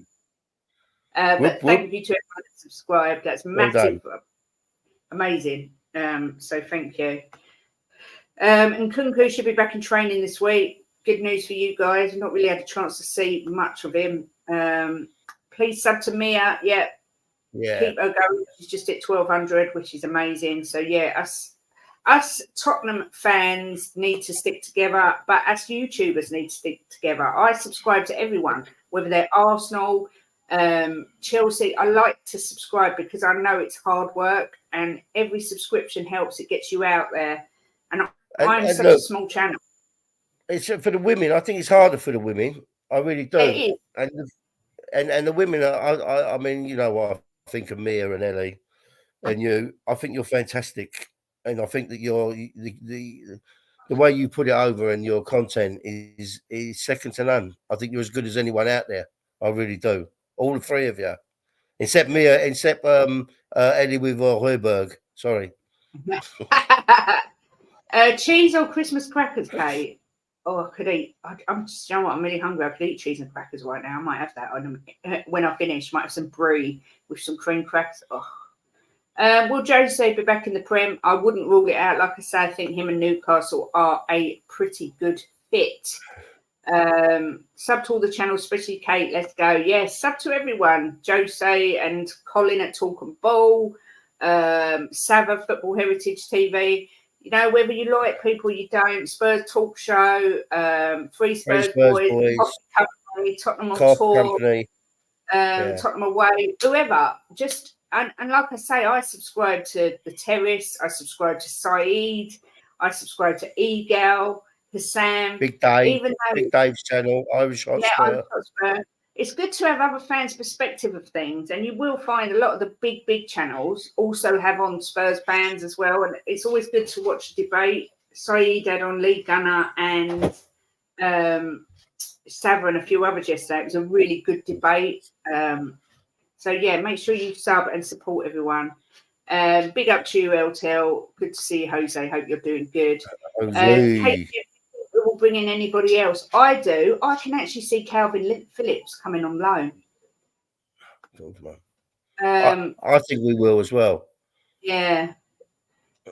But thank you to everyone that subscribed. That's massive. Well, amazing. So thank you. And Kunku should be back in training this week. good news for you guys. I've not really had a chance to see much of him. Please sub to Mia. Yeah, keep her going. She's just at 1,200, which is amazing. So yeah, us Tottenham fans need to stick together, but us YouTubers need to stick together. I subscribe to everyone, whether they're Arsenal, Chelsea. I like to subscribe because I know it's hard work, and every subscription helps. It gets you out there, and I'm such a small channel. It's for the women. I think it's harder for the women. I really do. It is. And the women I mean, you know what I think of Mia and Ellie and you. I think you're fantastic, and I think that you're the way you put it over and your content is second to none. I think you're as good as anyone out there. I really do. All the three of you, except Mia, except Ellie with Heuberg. Sorry. Cheese or Christmas crackers, Kate? Oh, I could eat. I'm just, you know what? I'm really hungry. I could eat cheese and crackers right now. I might have that on when I finish. Might have some brie with some cream crackers. Oh. Will Jose be back in the Prem? I wouldn't rule it out. Like I say, I think him and Newcastle are a pretty good fit. Sub to all the channels, especially Kate. Let's go. Yes, sub to everyone. Jose and Colin at Talk and Ball. Sava Football Heritage TV. You know, whether you like people, you don't. Spurs Talk Show, Free Spurs Boys, Company, Tottenham on Tour, Tottenham Away, whoever. Just and like I say, I subscribe to The Terrace, I subscribe to Saeed, I subscribe to Egal, Sam, Big Dave, Big Dave's channel, Irish Hotspur. Yeah, Irish Hotspur. It's good to have other fans' perspective of things, and you will find a lot of the big channels also have on Spurs fans as well, and it's always good to watch the debate. Saeed had on Lee Gunner and Sava and a few others yesterday. It was a really good debate. So yeah, make sure you sub and support everyone. Big up to you, LTL. Good to see you, Jose. Hope you're doing good. Will bring in anybody else. I do. I can actually see Calvin Phillips coming on loan. I think we will as well. Yeah.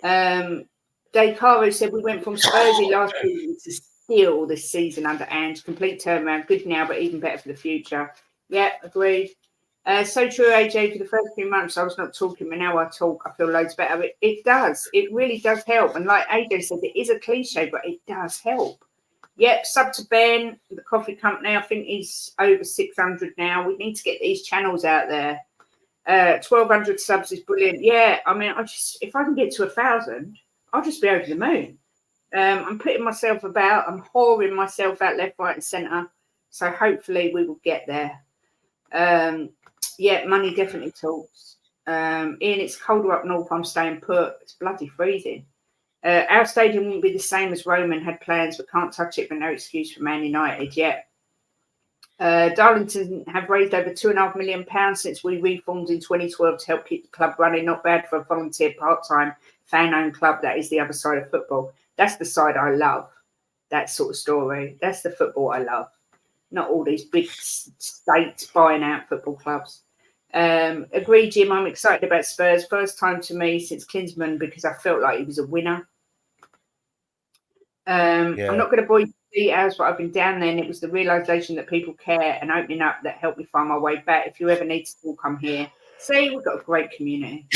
Dave Caro said we went from Spursy last season to steal this season under Ange. Complete turnaround. Good now, but even better for the future. Yeah, agreed. So true, AJ. For the first few months, I was not talking, but now I talk. I feel loads better. It does. It really does help. And like AJ said, it is a cliche, but it does help. Yep, sub to Ben, the coffee company. I think he's over 600 now. We need to get these channels out there. 1,200 subs is brilliant. Yeah, I mean, if I can get to 1,000, I'll just be over the moon. I'm putting myself about. I'm whoring myself out left, right, and centre. So hopefully we will get there. Yeah, money definitely talks. Ian, it's colder up north. I'm staying put. It's bloody freezing. Our stadium won't be the same as Roman had plans, but can't touch it, but no excuse for Man United yet. Darlington have raised over £2.5 million since we reformed in 2012 to help keep the club running. Not bad for a volunteer part-time fan-owned club. That is the other side of football. That's the side I love. That sort of story. That's the football I love. Not all these big states buying out football clubs. Agree, Jim. I'm excited about Spurs. First time to me since Klinsmann because I felt like he was a winner. I'm not going to bore you with details, but I've been down there and it was the realisation that people care and opening up that helped me find my way back. If you ever need to talk, I'm here. See, we've got a great community.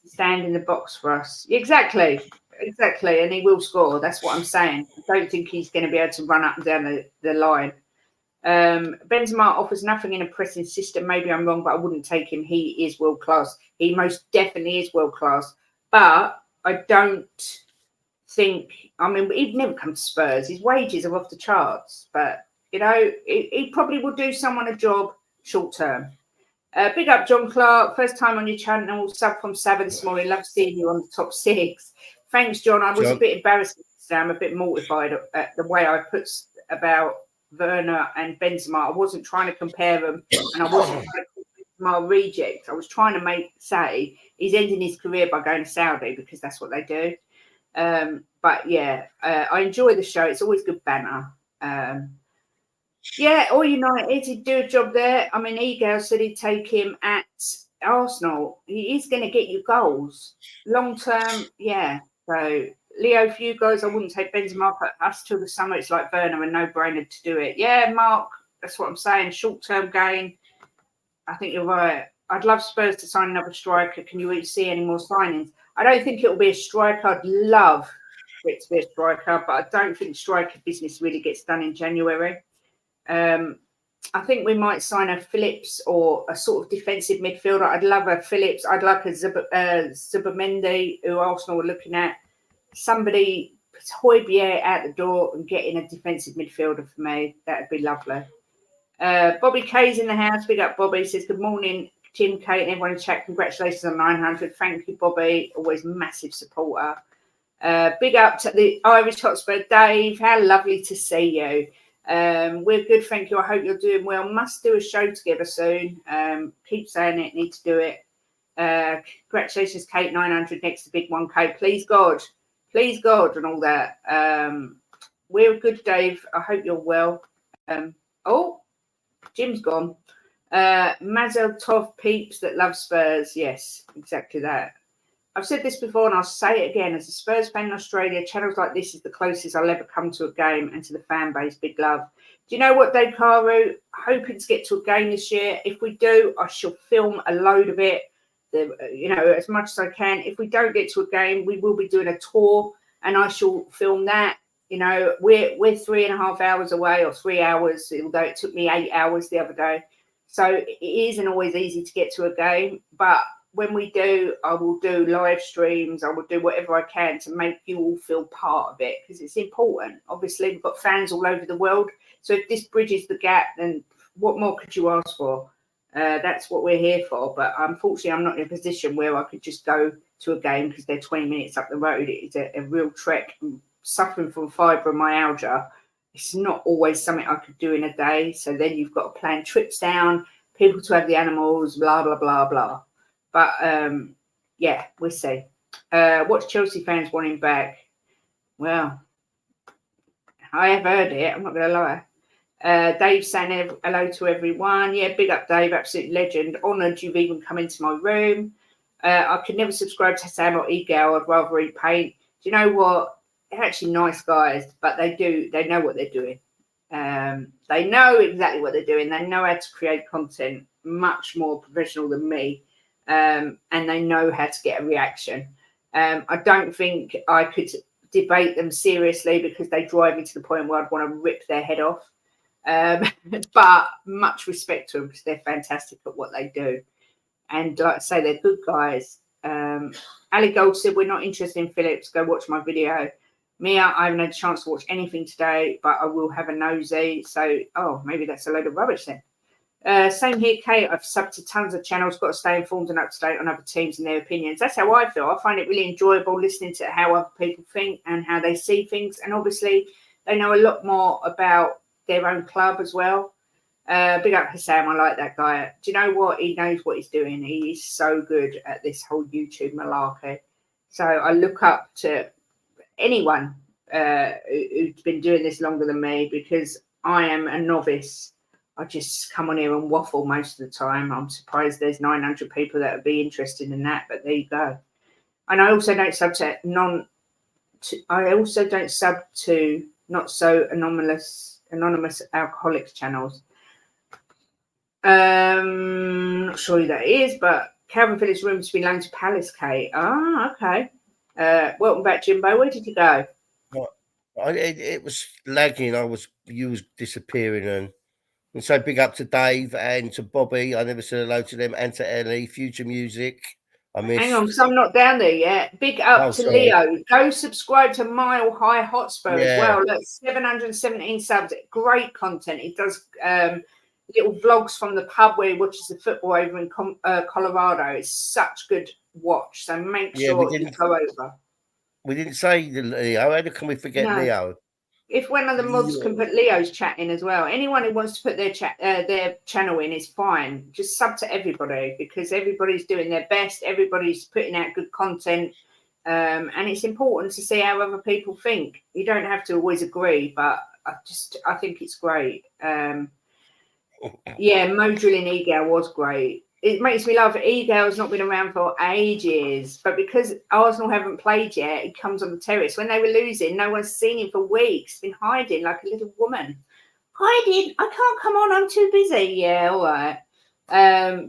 Stand in the box for us. Exactly. And he will score. That's what I'm saying. I don't think he's going to be able to run up and down the line. Benzema offers nothing in a pressing system. Maybe I'm wrong, but I wouldn't take him. He is world class. He most definitely is world class. But I don't think, I mean, he'd never come to Spurs. His wages are off the charts. But, you know, he probably will do someone a job short term. Big up, John Clark. First time on your channel. Sub from Savin this morning. Love seeing you on the top 6. Thanks, John. I was a bit embarrassed today. I'm a bit mortified at the way I put about Werner and Benzema. I wasn't trying to compare them, and I wasn't trying to call Benzema reject. I was trying to say he's ending his career by going to Saudi because that's what they do. But yeah, I enjoy the show. It's always good banter. Yeah, All United, he'd do a job there. I mean, Egal said he'd take him at Arsenal. He is going to get you goals long term. Yeah. So Leo, for you guys, I wouldn't take Benzema for us till the summer. It's like Werner, a no-brainer to do it. Yeah, Mark, that's what I'm saying. Short-term gain. I think you're right. I'd love Spurs to sign another striker. Can you see any more signings? I don't think it'll be a striker. I'd love for it to be a striker, but I don't think striker business really gets done in January. I think we might sign a Phillips or a sort of defensive midfielder. I'd love a Phillips. I'd like a Zubamendi, who Arsenal were looking at. Somebody, Højbjerg out the door and getting a defensive midfielder for me. That would be lovely. Bobby K's in the house. Big up, Bobby. Says, good morning, Tim, Kate, and everyone in chat. Congratulations on 900. Thank you, Bobby. Always massive supporter. Big up to the Irish Hotspur, Dave. How lovely to see you. We're good, thank you. I hope you're doing well. Must do a show together soon. Keep saying it, need to do it. Congratulations, Kate, 900 next to big 1K. Please God, and all that. We're good, Dave. I hope you're well. Oh, Jim's gone. Mazel Tov peeps that love Spurs. Yes, exactly that. I've said this before and I'll say it again. As a Spurs fan in Australia, channels like this is the closest I'll ever come to a game and to the fan base. Big love. Do you know what, Dave Carew? Hoping to get to a game this year. If we do, I shall film a load of it, as much as I can. If we don't get to a game, we will be doing a tour and I shall film that. We're 3.5 hours away, or 3 hours, although it took me 8 hours the other day. So it isn't always easy to get to a game, but when we do, I will do live streams. I will do whatever I can to make you all feel part of it, because it's important. Obviously, we've got fans all over the world. So if this bridges the gap, then what more could you ask for? That's what we're here for. But unfortunately, I'm not in a position where I could just go to a game because they're 20 minutes up the road. It's a real trek. I'm suffering from fibromyalgia. It's not always something I could do in a day. So then you've got to plan trips down, people to have the animals, blah, blah, blah, blah. But, yeah, we'll see. What's Chelsea fans wanting back? Well, I have heard it. I'm not going to lie. Dave saying hello to everyone. Yeah, big up, Dave. Absolute legend. Honoured you've even come into my room. I could never subscribe to Sam or Egal. I'd rather eat paint. Do you know what? They're actually nice guys, but they know what they're doing. They know exactly what they're doing. They know how to create content much more professional than me. And they know how to get a reaction. I don't think I could debate them seriously because they drive me to the point where I'd want to rip their head off. But much respect to them because they're fantastic at what they do. And like I say, they're good guys. Ali Gold said, we're not interested in Phillips. Go watch my video. Mia, I haven't had a chance to watch anything today, but I will have a nosy. So, maybe that's a load of rubbish then. Same here, Kate. I've subbed to tons of channels, got to stay informed and up to date on other teams and their opinions. That's how I feel. I find it really enjoyable listening to how other people think and how they see things. And obviously, they know a lot more about their own club as well. Big up Hassam, I like that guy. Do you know what? He knows what he's doing. He is so good at this whole YouTube malarkey. So I look up to anyone who's been doing this longer than me because I am a novice. I just come on here and waffle most of the time. I'm surprised there's 900 people that would be interested in that, but there you go. And I also don't sub to not so anonymous alcoholics channels. Not sure who that is, but Calvin Phillips' room has been loaned to Palace, Kate. Ah, okay. Welcome back, Jimbo. Where did you go? It was lagging. You was disappearing, and so big up to Dave and to Bobby. I never said hello to them, and to Ellie. Future Music. I missed. Hang on, so I'm not down there yet. Big up to sorry. Leo. Go subscribe to Mile High Hotspur as well. Look, 717 subs. Great content. It does little vlogs from the pub where he watches the football over in Colorado. It's such good watch. So make sure you go over. We didn't say Leo. How can we forget Leo? If one of the mods can put Leo's chat in as well, anyone who wants to put their channel in is fine. Just sub to everybody because everybody's doing their best. Everybody's putting out good content, and it's important to see how other people think. You don't have to always agree, but I think it's great. Yeah, Mo drilling Egal was great. it makes me laugh. Eagle's not been around for ages, but because Arsenal haven't played yet, he comes on the terrace. When they were losing, no one's seen him for weeks. Been hiding like a little woman. Hiding? I can't come on. I'm too busy. Yeah, all right.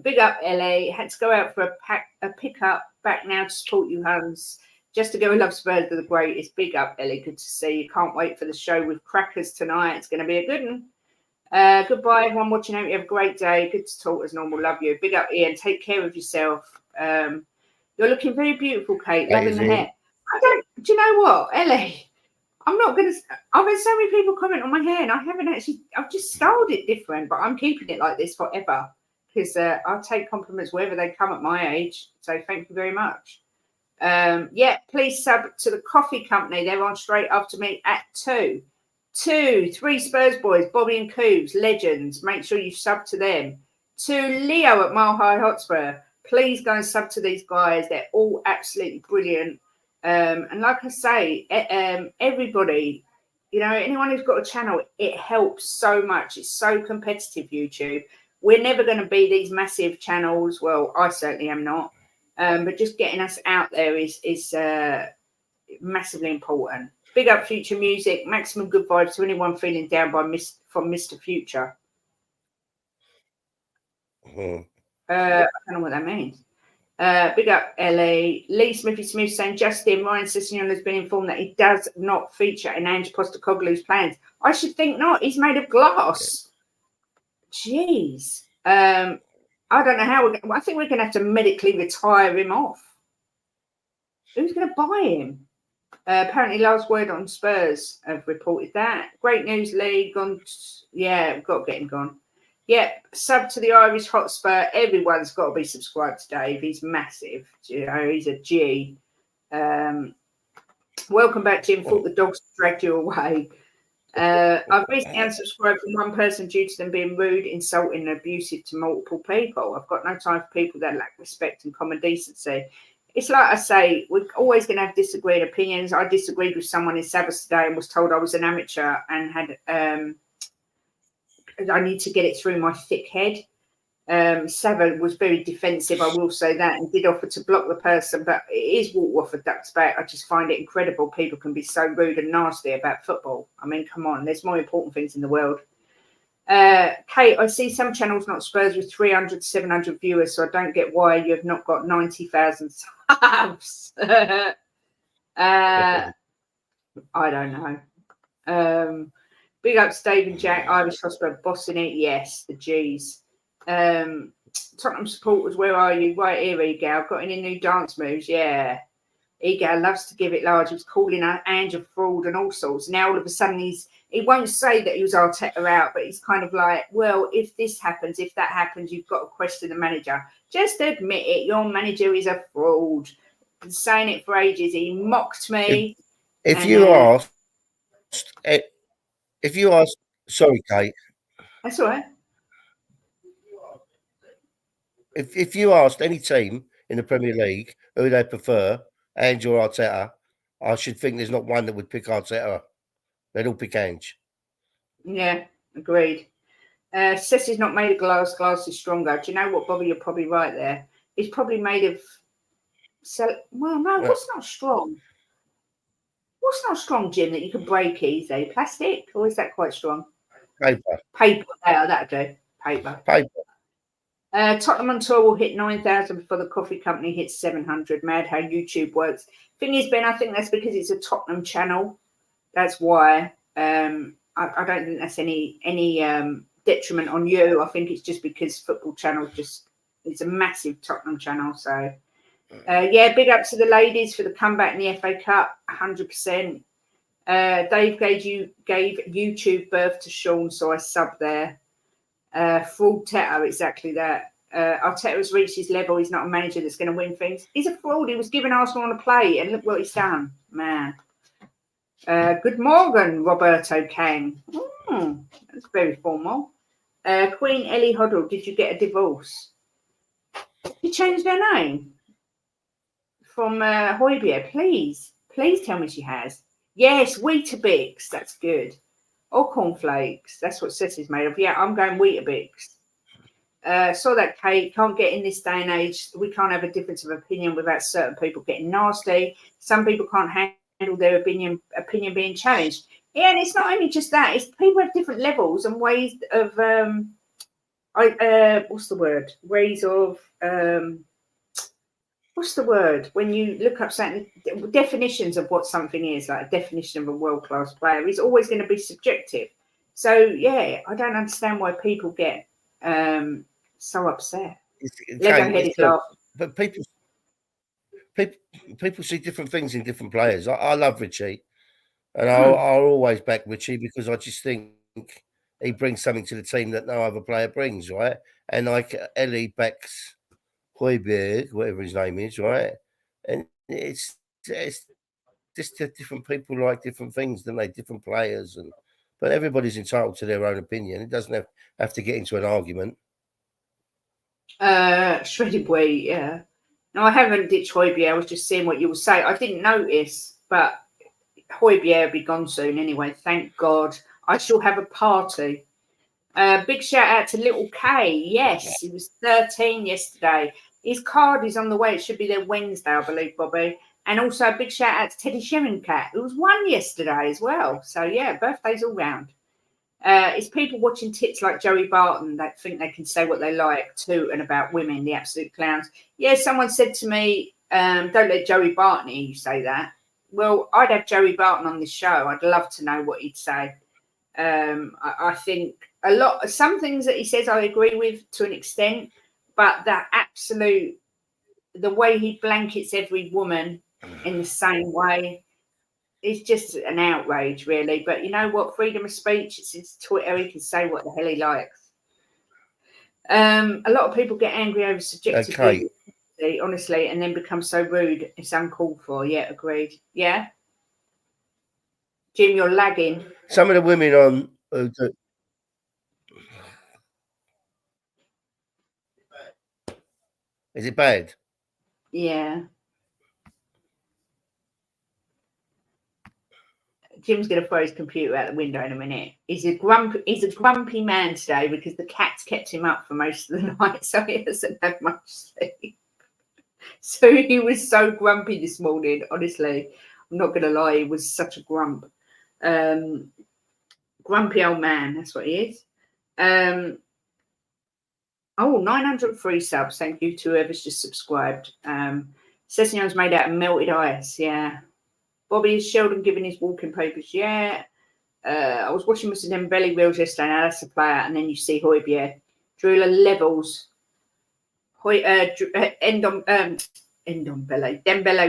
Big up, Ellie. Had to go out for a pickup. Back now to support you, Hans. Just to go and love Spurs are the greatest. Big up, Ellie. Good to see you. Can't wait for the show with crackers tonight. It's going to be a good one. Goodbye, everyone watching. Hope you have a great day. Good to talk as normal. Love you. Big up, Ian. Take care of yourself. You're looking very beautiful, Kate. Loving the hair. Do you know what, Ellie? I'm not going to. I've had so many people comment on my hair, and I haven't actually. I've just styled it different, but I'm keeping it like this forever because I'll take compliments wherever they come at my age. So thank you very much. Yeah, please sub to the coffee company. They're on straight after me at 2. 3 Spurs boys, Bobby and Coobs, legends. Make sure you sub to them. 2 Leo at Mile High Hotspur. Please go and sub to these guys. They're all absolutely brilliant. And like I say, everybody, you know, anyone who's got a channel, it helps so much. It's so competitive, YouTube. We're never going to be these massive channels. Well, I certainly am not. But just getting us out there is massively important. Big up Future Music. Maximum good vibes to anyone feeling down from Mr. Future. I don't know what that means. Big up Ellie. Lee Smithy Smith saying, Justin, Ryan Sissignon has been informed that he does not feature in Ange Postecoglou's plans. I should think not. He's made of glass. Jeez. I don't know how I think we're going to have to medically retire him off. Who's going to buy him? Apparently, last word on Spurs have reported that. Great news, Lee. Gone. Yeah, we've got to get him gone. Yep, sub to the Irish Hotspur. Everyone's got to be subscribed to Dave. He's massive. You know, he's a G. Welcome back, Jim. Thought the dogs dragged you away. I've recently unsubscribed from one person due to them being rude, insulting, and abusive to multiple people. I've got no time for people that lack respect and common decency. It's like I say, we're always going to have disagreed opinions. I disagreed with someone in Sabbath today and was told I was an amateur and had I need to get it through my thick head. Sabbath was very defensive, I will say that, and did offer to block the person, but it is water off a duck's back. I just find it incredible people can be so rude and nasty about football. I mean, come on, there's more important things in the world. Kate, I see some channels not Spurs with 300 to 700 viewers, so I don't get why you have not got 90,000 subs. I don't know. Big up Dave and Jack, Irish Hotspur bossing it. Yes, the G's. Tottenham supporters, where are you? Right here, Egal. Got any new dance moves? Yeah. Egal loves to give it large. He was calling Ange a fraud and all sorts. Now all of a sudden he won't say that he was Arteta out, but he's kind of like, well, if this happens, if that happens, you've got to question the manager. Just admit it. Your manager is a fraud. Been saying it for ages. He mocked me. If you asked, sorry, Kate. That's all right. If you asked any team in the Premier League who they prefer, Ange or Arteta, I should think there's not one that would pick Arteta. They'd all pick Ange. Yeah, agreed. Cess is not made of glass. Glass is stronger. Do you know what, Bobby? You're probably right there. It's probably made of. Well, no, what's not strong? What's not strong, Jim, that you can break easy? Plastic, or is that quite strong? Paper. Yeah, that'll do. Paper. Tottenham on tour will hit 9,000 before the coffee company hits 700. Mad how YouTube works. Thing is, Ben, I think that's because it's a Tottenham channel. That's why. I don't think that's any detriment on you. I think it's just because Football Channel it's a massive Tottenham channel. So, yeah, big up to the ladies for the comeback in the FA Cup, 100%. Dave gave YouTube birth to Sean, so I subbed there. Fraud Teta, exactly that. Arteta has reached his level. He's not a manager that's going to win things. He's a fraud. He was giving Arsenal on a play, and look what he's done, man. Good morning, Roberto Kang. That's very formal. Queen Ellie Hoddle, did you get a divorce? You changed her name from Hoybier. Please tell me she has. Yes, Weetabix. That's good. Or cornflakes. That's what Sess is made of. Yeah, I'm going Weetabix. Saw that, Kate. Can't get in this day and age. We can't have a difference of opinion without certain people getting nasty. Some people can't handle their opinion being challenged. Yeah, and it's not only just that. It's people have different levels and ways of what's the word? Ways of what's the word? When you look up certain definitions of what something is, like a definition of a world-class player, is always going to be subjective. So yeah, I don't understand why people get so upset. Level-headed laugh. But people see different things in different players. I love Richie, and I'll always back Richie because I just think he brings something to the team that no other player brings, right? And like Ellie backs Højbjerg, whatever his name is, right? And it's just that different people like different things, don't they? Different players, but everybody's entitled to their own opinion. It doesn't have to get into an argument. Shredded Boy, yeah. No, I haven't ditched Højbjerg. I was just seeing what you will say. I didn't notice, but Højbjerg will be gone soon anyway. Thank God. I shall have a party. Big shout out to little K. Yes, he was 13 yesterday. His card is on the way. It should be there Wednesday, I believe, Bobby. And also a big shout out to Teddy Sherringcat, who was 1 yesterday as well. So yeah, birthdays all round. It's people watching tits like Joey Barton that think they can say what they like to and about women, the absolute clowns. Yeah, someone said to me, don't let Joey Barton hear you say that. Well, I'd have Joey Barton on this show. I'd love to know what he'd say. I think some things that he says I agree with to an extent, but the way he blankets every woman in the same way is just an outrage, really. But you know what? Freedom of speech, it's his Twitter. He can say what the hell he likes. A lot of people get angry over subjective views, honestly, and then become so rude. It's uncalled for. Yeah, agreed. Yeah. Jim, you're lagging. Some of the women on... Is it bad? Yeah. Jim's going to throw his computer out the window in a minute. He's a grumpy man today because the cat's kept him up for most of the night, so he hasn't had much sleep. So he was so grumpy this morning, honestly. I'm not going to lie, he was such a grump. Grumpy old man, that's what he is. 903 subs. Thank you to whoever's just subscribed. Session's made out of melted ice, yeah. Bobby is Sheldon giving his walking papers, yeah. I was watching Mr. Dembele reels yesterday, now that's the player, and then you see Højbjerg. Drula levels. Dembele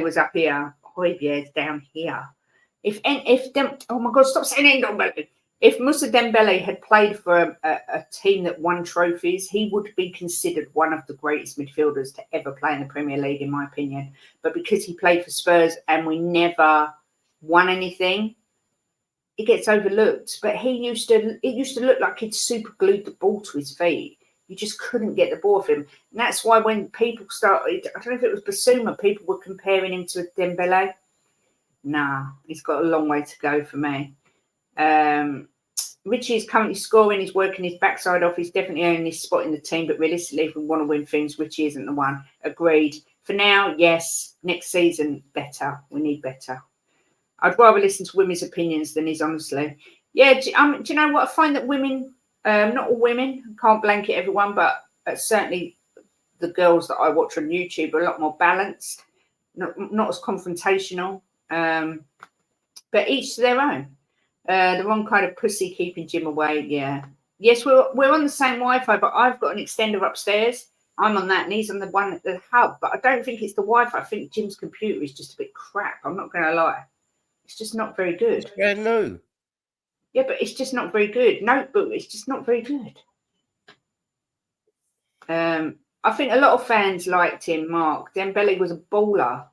was up here. Højbjerg's down here. Oh my God, stop saying Ndombele. If Moussa Dembele had played for a team that won trophies, he would be considered one of the greatest midfielders to ever play in the Premier League, in my opinion. But because he played for Spurs and we never won anything, it gets overlooked. But it used to look like he'd super glued the ball to his feet. You just couldn't get the ball off him. And that's why when people started, I don't know if it was Basuma, people were comparing him to Dembele. Nah, he's got a long way to go for me. Richie is currently scoring. He's working his backside off. He's definitely earning his spot in the team. But realistically, if we want to win things, Richie isn't the one. Agreed. For now, yes. Next season, better. We need better. I'd rather listen to women's opinions than his, honestly. Yeah, do you know what? I find that women, not all women, can't blanket everyone, but certainly the girls that I watch on YouTube are a lot more balanced, not as confrontational. But each to their own. The wrong kind of pussy keeping Jim away. Yeah. Yes, we're on the same Wi-Fi, but I've got an extender upstairs. I'm on that, and he's on the one at the hub. But I don't think it's the Wi-Fi. I think Jim's computer is just a bit crap. I'm not going to lie. It's just not very good. It's brand new. Yeah, but it's just not very good. Notebook, it's just not very good. I think a lot of fans liked him, Mark. Dembele was a baller.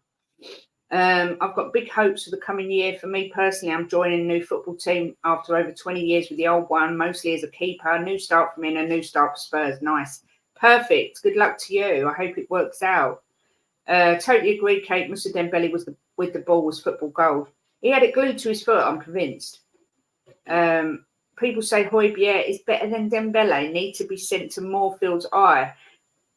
I've got big hopes for the coming year. For me personally, I'm joining a new football team after over 20 years with the old one, mostly as a keeper. A new start for me and a new start for Spurs. Nice. Perfect. Good luck to you. I hope it works out. Totally agree, Kate. Moussa Dembele with the ball was football gold. He had it glued to his foot, I'm convinced. people say Højbjerg is better than Dembele, need to be sent to Moorfield's Eye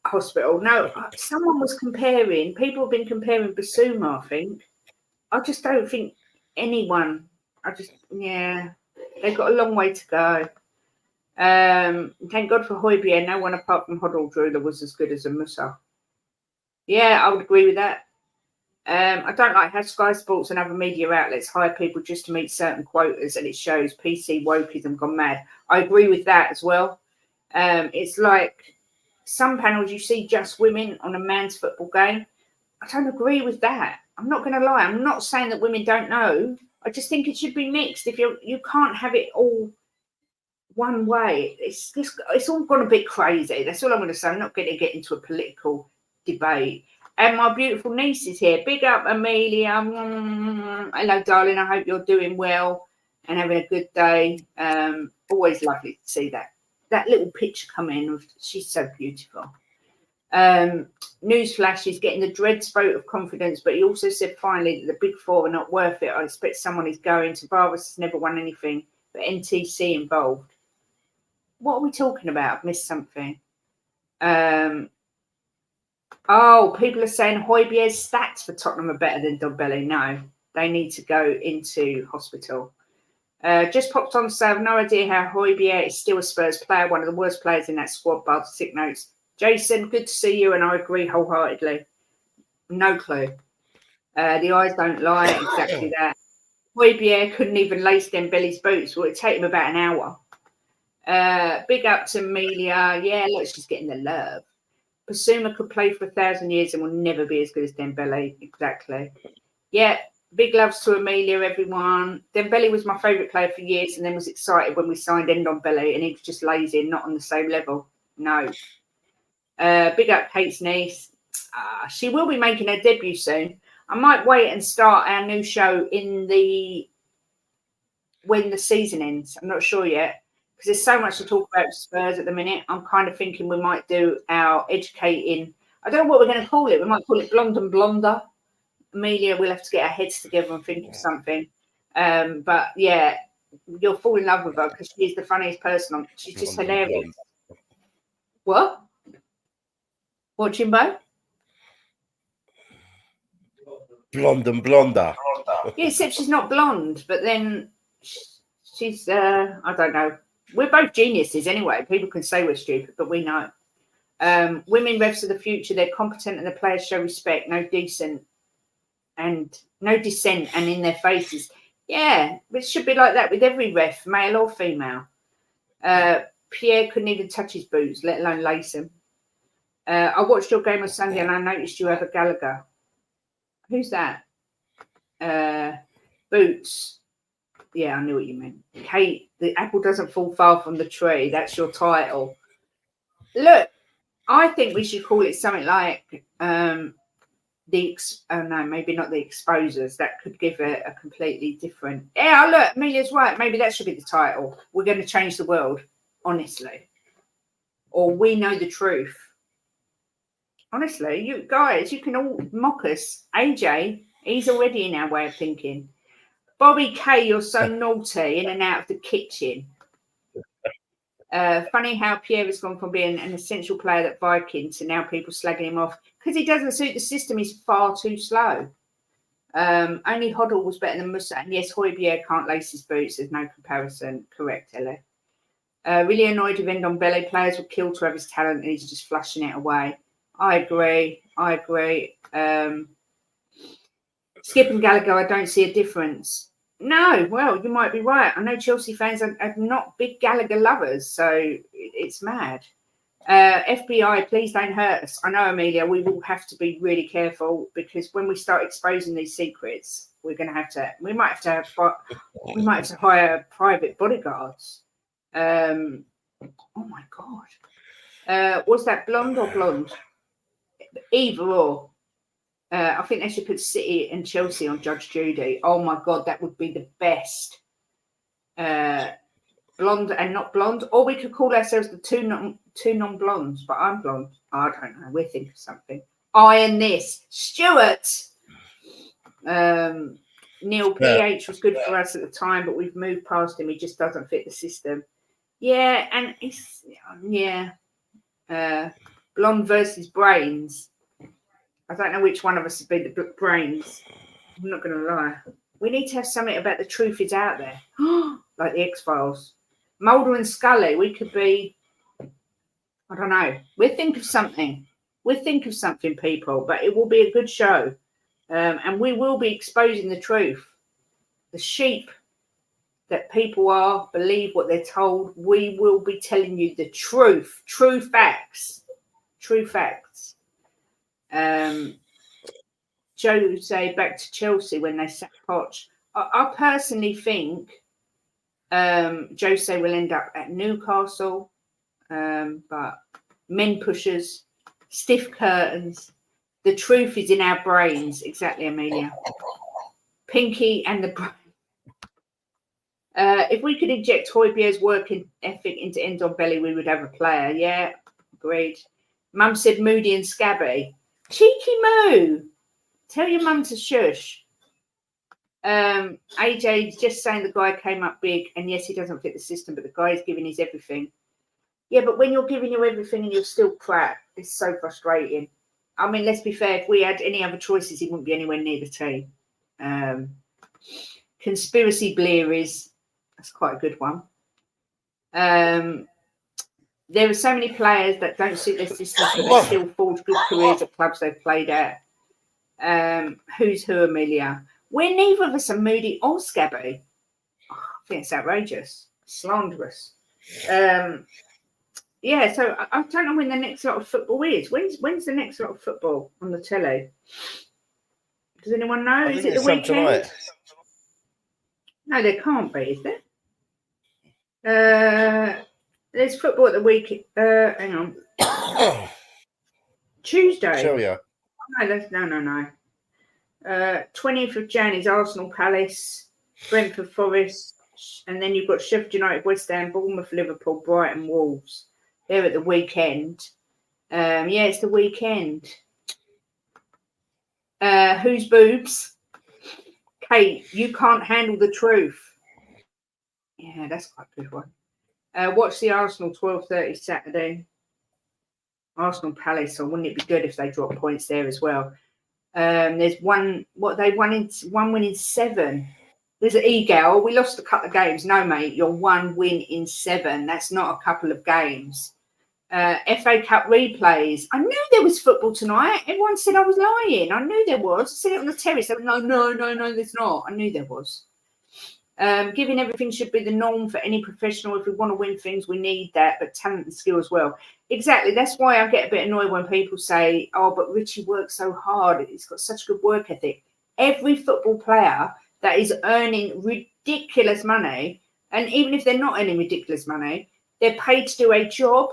Hospital. No, someone was comparing, people have been comparing Basuma, I think. I just don't think anyone, they've got a long way to go. Thank God for Højbjerg, no one apart from Hoddle was as good as a Musa. Yeah, I would agree with that. I don't like how Sky Sports and other media outlets hire people just to meet certain quotas, and it shows PC wokeism gone mad. I agree with that as well. It's like some panels you see just women on a man's football game. I don't agree with that. I'm not going to lie. I'm not saying that women don't know. I just think it should be mixed. If you can't have it all one way. It's all gone a bit crazy. That's all I'm going to say. I'm not going to get into a political debate. And my beautiful niece is here. Big up, Amelia. Hello, darling. I hope you're doing well and having a good day. Always lovely to see that little picture come in. She's so beautiful. Newsflash is getting the dreads vote of confidence, but he also said finally that the big four are not worth it. I expect someone is going. Tavares has never won anything, but NTC involved. What are we talking about? I've missed something. People are saying Højbjerg's stats for Tottenham are better than Dembele. No, they need to go into hospital. Just popped on to say, I have no idea how Højbjerg is still a Spurs player, one of the worst players in that squad, bar the sick notes. Jason, good to see you, and I agree wholeheartedly. No clue. The eyes don't lie, exactly that. Højbjerg couldn't even lace Dembele's boots. Well, it'd take him about an hour. Big up to Amelia. Yeah, look, she's getting the love. Basuma could play for 1,000 years and will never be as good as Dembele. Exactly. Yeah, big loves to Amelia, everyone. Dembele was my favourite player for years and then was excited when we signed Ndombele and he was just lazy and not on the same level. No. Big up Kate's niece. She will be making her debut soon. I might wait and start our new show when the season ends. I'm not sure yet. Because there's so much to talk about Spurs at the minute. I'm kind of thinking we might do our educating. I don't know what we're going to call it. We might call it Blonde and Blonder. Amelia, we'll have to get our heads together and think of something. But yeah, you'll fall in love with her because she's the funniest person. She's just hilarious. What? What, Jimbo? Blonde and Blonder. Yeah, except she's not blonde. But then she's, I don't know. We're both geniuses anyway. People can say we're stupid, but we know. Women refs of the future, they're competent and the players show respect, no dissent and in their faces. Yeah, it should be like that with every ref, male or female. Pierre couldn't even touch his boots, let alone lace them. I watched your game on Sunday and I noticed you have a Gallagher. Who's that? Boots. Yeah, I knew what you meant. Kate, the apple doesn't fall far from the tree. That's your title. Look, I think we should call it something like maybe not the exposers. That could give it a completely different. Yeah, look, Amelia's right. Maybe that should be the title. We're going to change the world, honestly. Or we know the truth. Honestly, you guys, you can all mock us. AJ, he's already in our way of thinking. Bobby K, you're so naughty, in and out of the kitchen. Funny how Pierre has gone from being an essential player at Viking to now people slagging him off because he doesn't suit the system. He's far too slow. Only Hoddle was better than Musa. And yes, Højbjerg can't lace his boots. There's no comparison. Correct, Ellie. Really annoyed with Ndombele. Players would kill to have his talent and he's just flushing it away. I agree. Skip and Gallagher, I don't see a difference. No, well, you might be right. I know Chelsea fans are not big Gallagher lovers, so it's mad. FBI, please don't hurt us. I know, Amelia, we will have to be really careful because when we start exposing these secrets, we might have to hire private bodyguards. Oh my God. Was that blonde or blonde? Either or. I think they should put City and Chelsea on Judge Judy. Oh my God, that would be the best. Blonde and not blonde. Or we could call ourselves the two non-blondes, but I'm blonde. I don't know. We'll think of something. Iron this. Stuart. Neil, PH was good for us at the time, but we've moved past him. He just doesn't fit the system. Yeah, and it's blonde versus brains. I don't know which one of us has been the brains. I'm not going to lie. We need to have something about the truth is out there, like the X-Files. Mulder and Scully. We could be. I don't know. We'll think of something. We'll think of something, people. But it will be a good show, and we will be exposing the truth. The sheep that people are, believe what they're told. We will be telling you the truth, true facts. Joe say back to Chelsea when they sacked Poch. I personally think Jose will end up at Newcastle, but men pushers, stiff curtains. The truth is in our brains. Exactly, Amelia. Pinky and the brain. If we could inject Højbjerg's work ethic into Ndombele, we would have a player. Yeah, agreed. Mum said Moody and Scabby. Cheeky moo. Tell your mum to shush. AJ just saying the guy came up big, and yes, he doesn't fit the system, but the guy is giving his everything. Yeah, but when you're giving your everything and you're still crap, it's so frustrating. I mean, let's be fair. If we had any other choices, he wouldn't be anywhere near the team. Conspiracy Blair is. That's quite a good one. There are so many players that don't suit their system, but they still forge good careers at clubs they've played at. Who's who, Amelia? We're neither of us are Moody or Scabby. I think it's outrageous, slanderous. Yeah, so I don't know when the next lot of football is. When's the next lot of football on the telly? Does anyone know? Is it the weekend? Tonight. No, there can't be, is there? There's football at the week. Hang on. Tuesday. Show you. No. 20th of Jan is Arsenal Palace, Brentford Forest, and then you've got Sheffield United, West Ham, Bournemouth, Liverpool, Brighton, Wolves. They're at the weekend. Yeah, it's the weekend. Whose boobs? Kate, you can't handle the truth. Yeah, that's quite a good one. Watch the Arsenal 12:30 Saturday. Arsenal Palace. So wouldn't it be good if they drop points there as well? There's one. What they won in 7. There's an E-Gal. We lost a couple of games. No, mate, you're 1 win in 7. That's not a couple of games. FA Cup replays. I knew there was football tonight. Everyone said I was lying. I knew there was. I said it on the terrace. I was like, no, there's not. I knew there was. Giving everything should be the norm for any professional. If we want to win things, we need that, but talent and skill as well. Exactly. That's why I get a bit annoyed when people say, oh, but Richie works so hard. He's got such good work ethic. Every football player that is earning ridiculous money, and even if they're not earning ridiculous money, they're paid to do a job,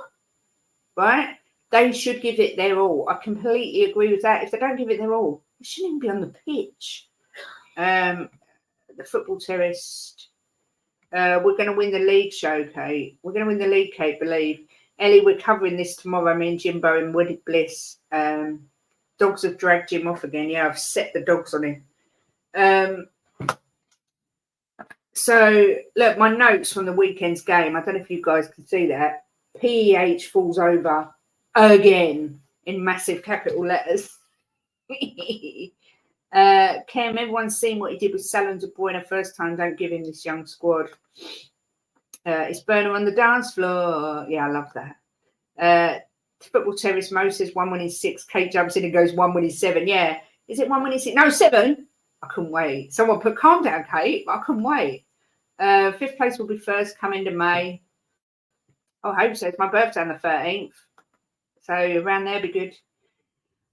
right? They should give it their all. I completely agree with that. If they don't give it their all, they shouldn't even be on the pitch. The football terrorist. We're going to win the league show, Kate. We're going to win the league, Kate, believe. Ellie, we're covering this tomorrow. Me and Jimbo in Wedded Bliss. Dogs have dragged Jim off again. Yeah, I've set the dogs on him. So, look, my notes from the weekend's game. I don't know if you guys can see that. PEH falls over again in massive capital letters. Cam, everyone's seen what he did with Salah and De Bruyne first time. Don't give him this young squad. It's Burner on the dance floor. Yeah, I love that. Football Terrace Mo says 1 win in 6. Kate jumps in and goes 1 win in 7. Yeah. Is it 1 win in 6? No, 7. I couldn't wait. Someone put calm down, Kate. I couldn't wait. 5th place will be first, come into May. Oh, I hope so. It's my birthday on the 13th. So around there be good.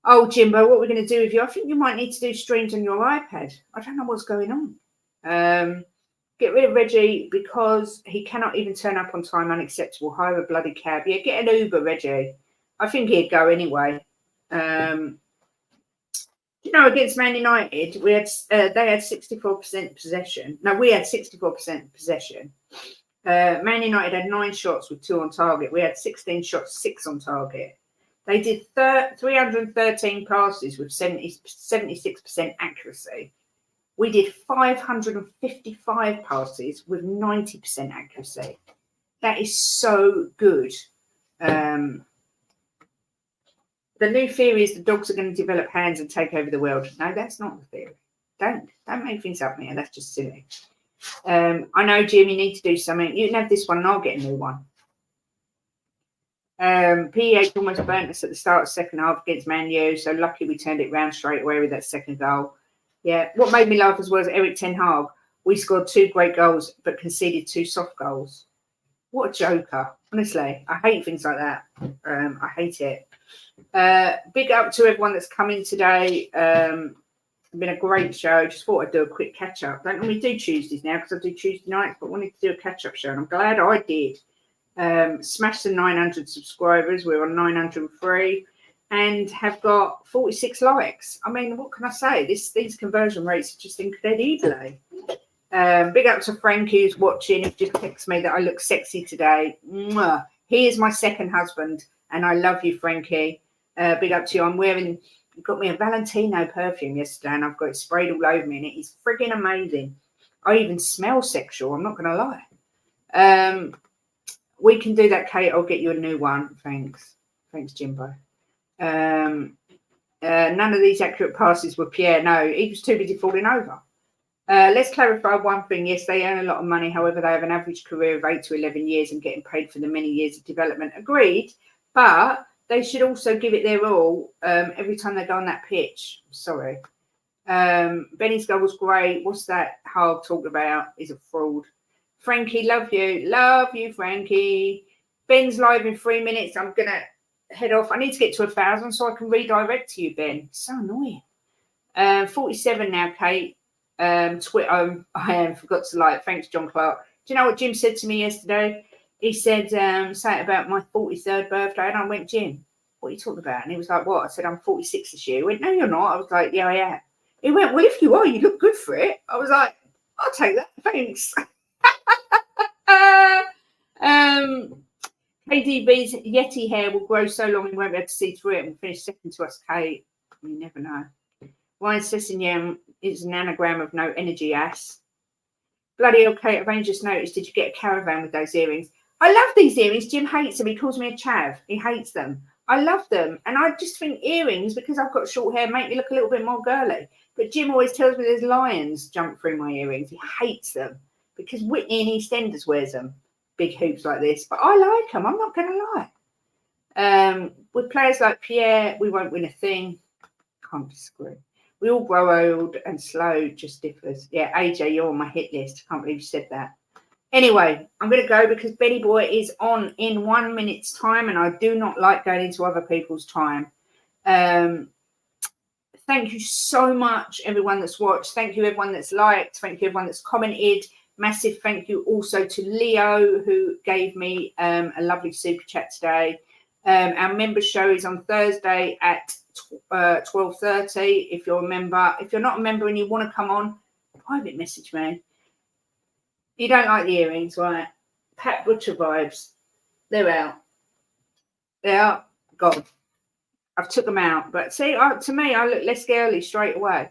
Oh, Jimbo, what we're going to do with you? I think you might need to do streams on your iPad. I don't know what's going on. Get rid of Reggie because he cannot even turn up on time. Unacceptable. Hire a bloody cab. Yeah, get an Uber, Reggie. I think he'd go anyway. Against Man United, we had they had 64% possession. No, we had 64% possession. Man United had 9 shots with 2 on target. We had 16 shots, 6 on target. They did 313 passes with 76% accuracy. We did 555 passes with 90% accuracy. That is so good. The new theory is the dogs are going to develop hands and take over the world. No, that's not the theory. Don't make things up, Mia. That's just silly. I know, Jim, you need to do something. You can have this one and I'll get a new one. PEH almost burnt us at the start of the second half against Man U, so lucky we turned it round straight away with that second goal. Yeah, what made me laugh as well as Eric Ten Hag. We scored 2 great goals but conceded 2 soft goals. What a joker. Honestly, I hate things like that. I hate it. Big up to everyone that's coming today. It's been a great show. Just thought I'd do a quick catch up. Don't normally do Tuesdays now because I do Tuesday nights, but wanted to do a catch up show, and I'm glad I did. Smashed the 900 subscribers. We're on 903 and have got 46 likes. I mean, what can I say? These conversion rates are just incredible. Big up to Frank who's watching. He just texted me that I look sexy today. Mwah. He is my second husband, and I love you, Frankie. Big up to you. You got me a Valentino perfume yesterday, and I've got it sprayed all over me, and it is frigging amazing. I even smell sexual. I'm not going to lie. We can do that, Kate. I'll get you a new one. Thanks, Jimbo. None of these accurate passes were Pierre. No, he was too busy falling over. Let's clarify one thing. Yes, they earn a lot of money. However, they have an average career of 8 to 11 years and getting paid for the many years of development. Agreed. But they should also give it their all every time they go on that pitch. Sorry. Benny's goal was great. What's that Hard talk about? Is a fraud. Frankie, love you. Love you, Frankie. Ben's live in 3 minutes. I'm going to head off. I need to get to 1,000 so I can redirect to you, Ben. It's so annoying. 47 now, Kate. Twitter, I am. Forgot to like. Thanks, John Clark. Do you know what Jim said to me yesterday? He said, say it about my 43rd birthday. And I went, Jim, what are you talking about? And he was like, what? I said, I'm 46 this year. He went, no, you're not. I was like, yeah, I am. He went, well, if you are, you look good for it. I was like, I'll take that. Thanks. KDB's Yeti hair will grow so long we won't be able to see through it and finish second to us, Kate. You never know. Ryan Sessignon is an anagram of no energy ass. Bloody hell, Kate, I've only just noticed. Did you get a caravan with those earrings? I love these earrings. Jim hates them. He calls me a chav. He hates them. I love them. And I just think earrings, because I've got short hair, make me look a little bit more girly. But Jim always tells me there's lions jump through my earrings. He hates them because Whitney in EastEnders wears them. Big hoops like this. But I like them. I'm not going to lie. With players like Pierre, we won't win a thing. Can't disagree. We all grow old and slow, just differs. Yeah, AJ, you're on my hit list. Can't believe you said that. Anyway, I'm going to go because Benny Boy is on in 1 minute's time, and I do not like going into other people's time. Thank you so much, everyone that's watched. Thank you, everyone that's liked. Thank you, everyone that's commented. Massive thank you also to Leo, who gave me a lovely super chat today. Our member show is on Thursday at 12:30. If you're a member, if you're not a member and you want to come on, private message me. You don't like the earrings, right? Pat Butcher vibes. They're out. They are gone. I've took them out. But see, to me, I look less girly straight away.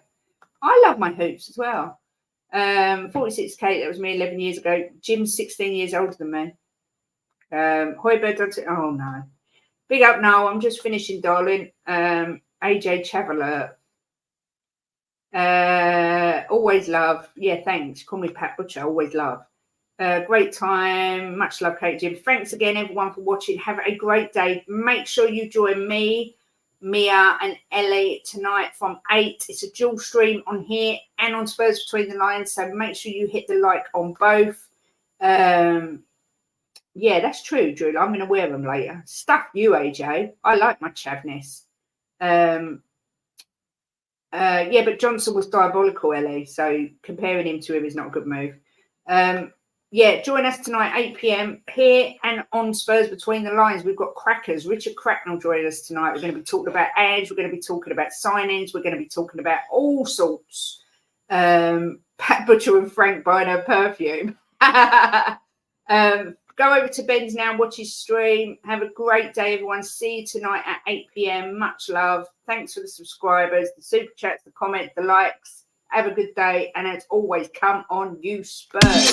I love my hoops as well. 46K, that was me 11 years ago. Jim's 16 years older than me. Hoiberg, oh no. Big up now. I'm just finishing, darling. AJ Chaveler. Always love. Yeah, thanks. Call me Pat Butcher. Always love. Great time. Much love, Kate Jim. Thanks again, everyone, for watching. Have a great day. Make sure you join me, Mia, and Ellie tonight from 8. It's a dual stream on here and on Spurs Between the Lines. So make sure you hit the like on both. Yeah, that's true, Drew. I'm going to wear them later. Stuff you, AJ. I like my chavness. Yeah, but Johnson was diabolical, Ellie. So comparing him to him is not a good move. Yeah, join us tonight, 8 p.m. here and on Spurs Between the Lines. We've got crackers. Richard Cracknell joining us tonight. We're going to be talking about ads. We're going to be talking about signings. We're going to be talking about all sorts. Pat Butcher and Frank buying her perfume. Go over to Ben's now, watch his stream. Have a great day, everyone. See you tonight at 8 p.m. Much love. Thanks for the subscribers, the super chats, the comments, the likes. Have a good day. And as always, come on, you Spurs.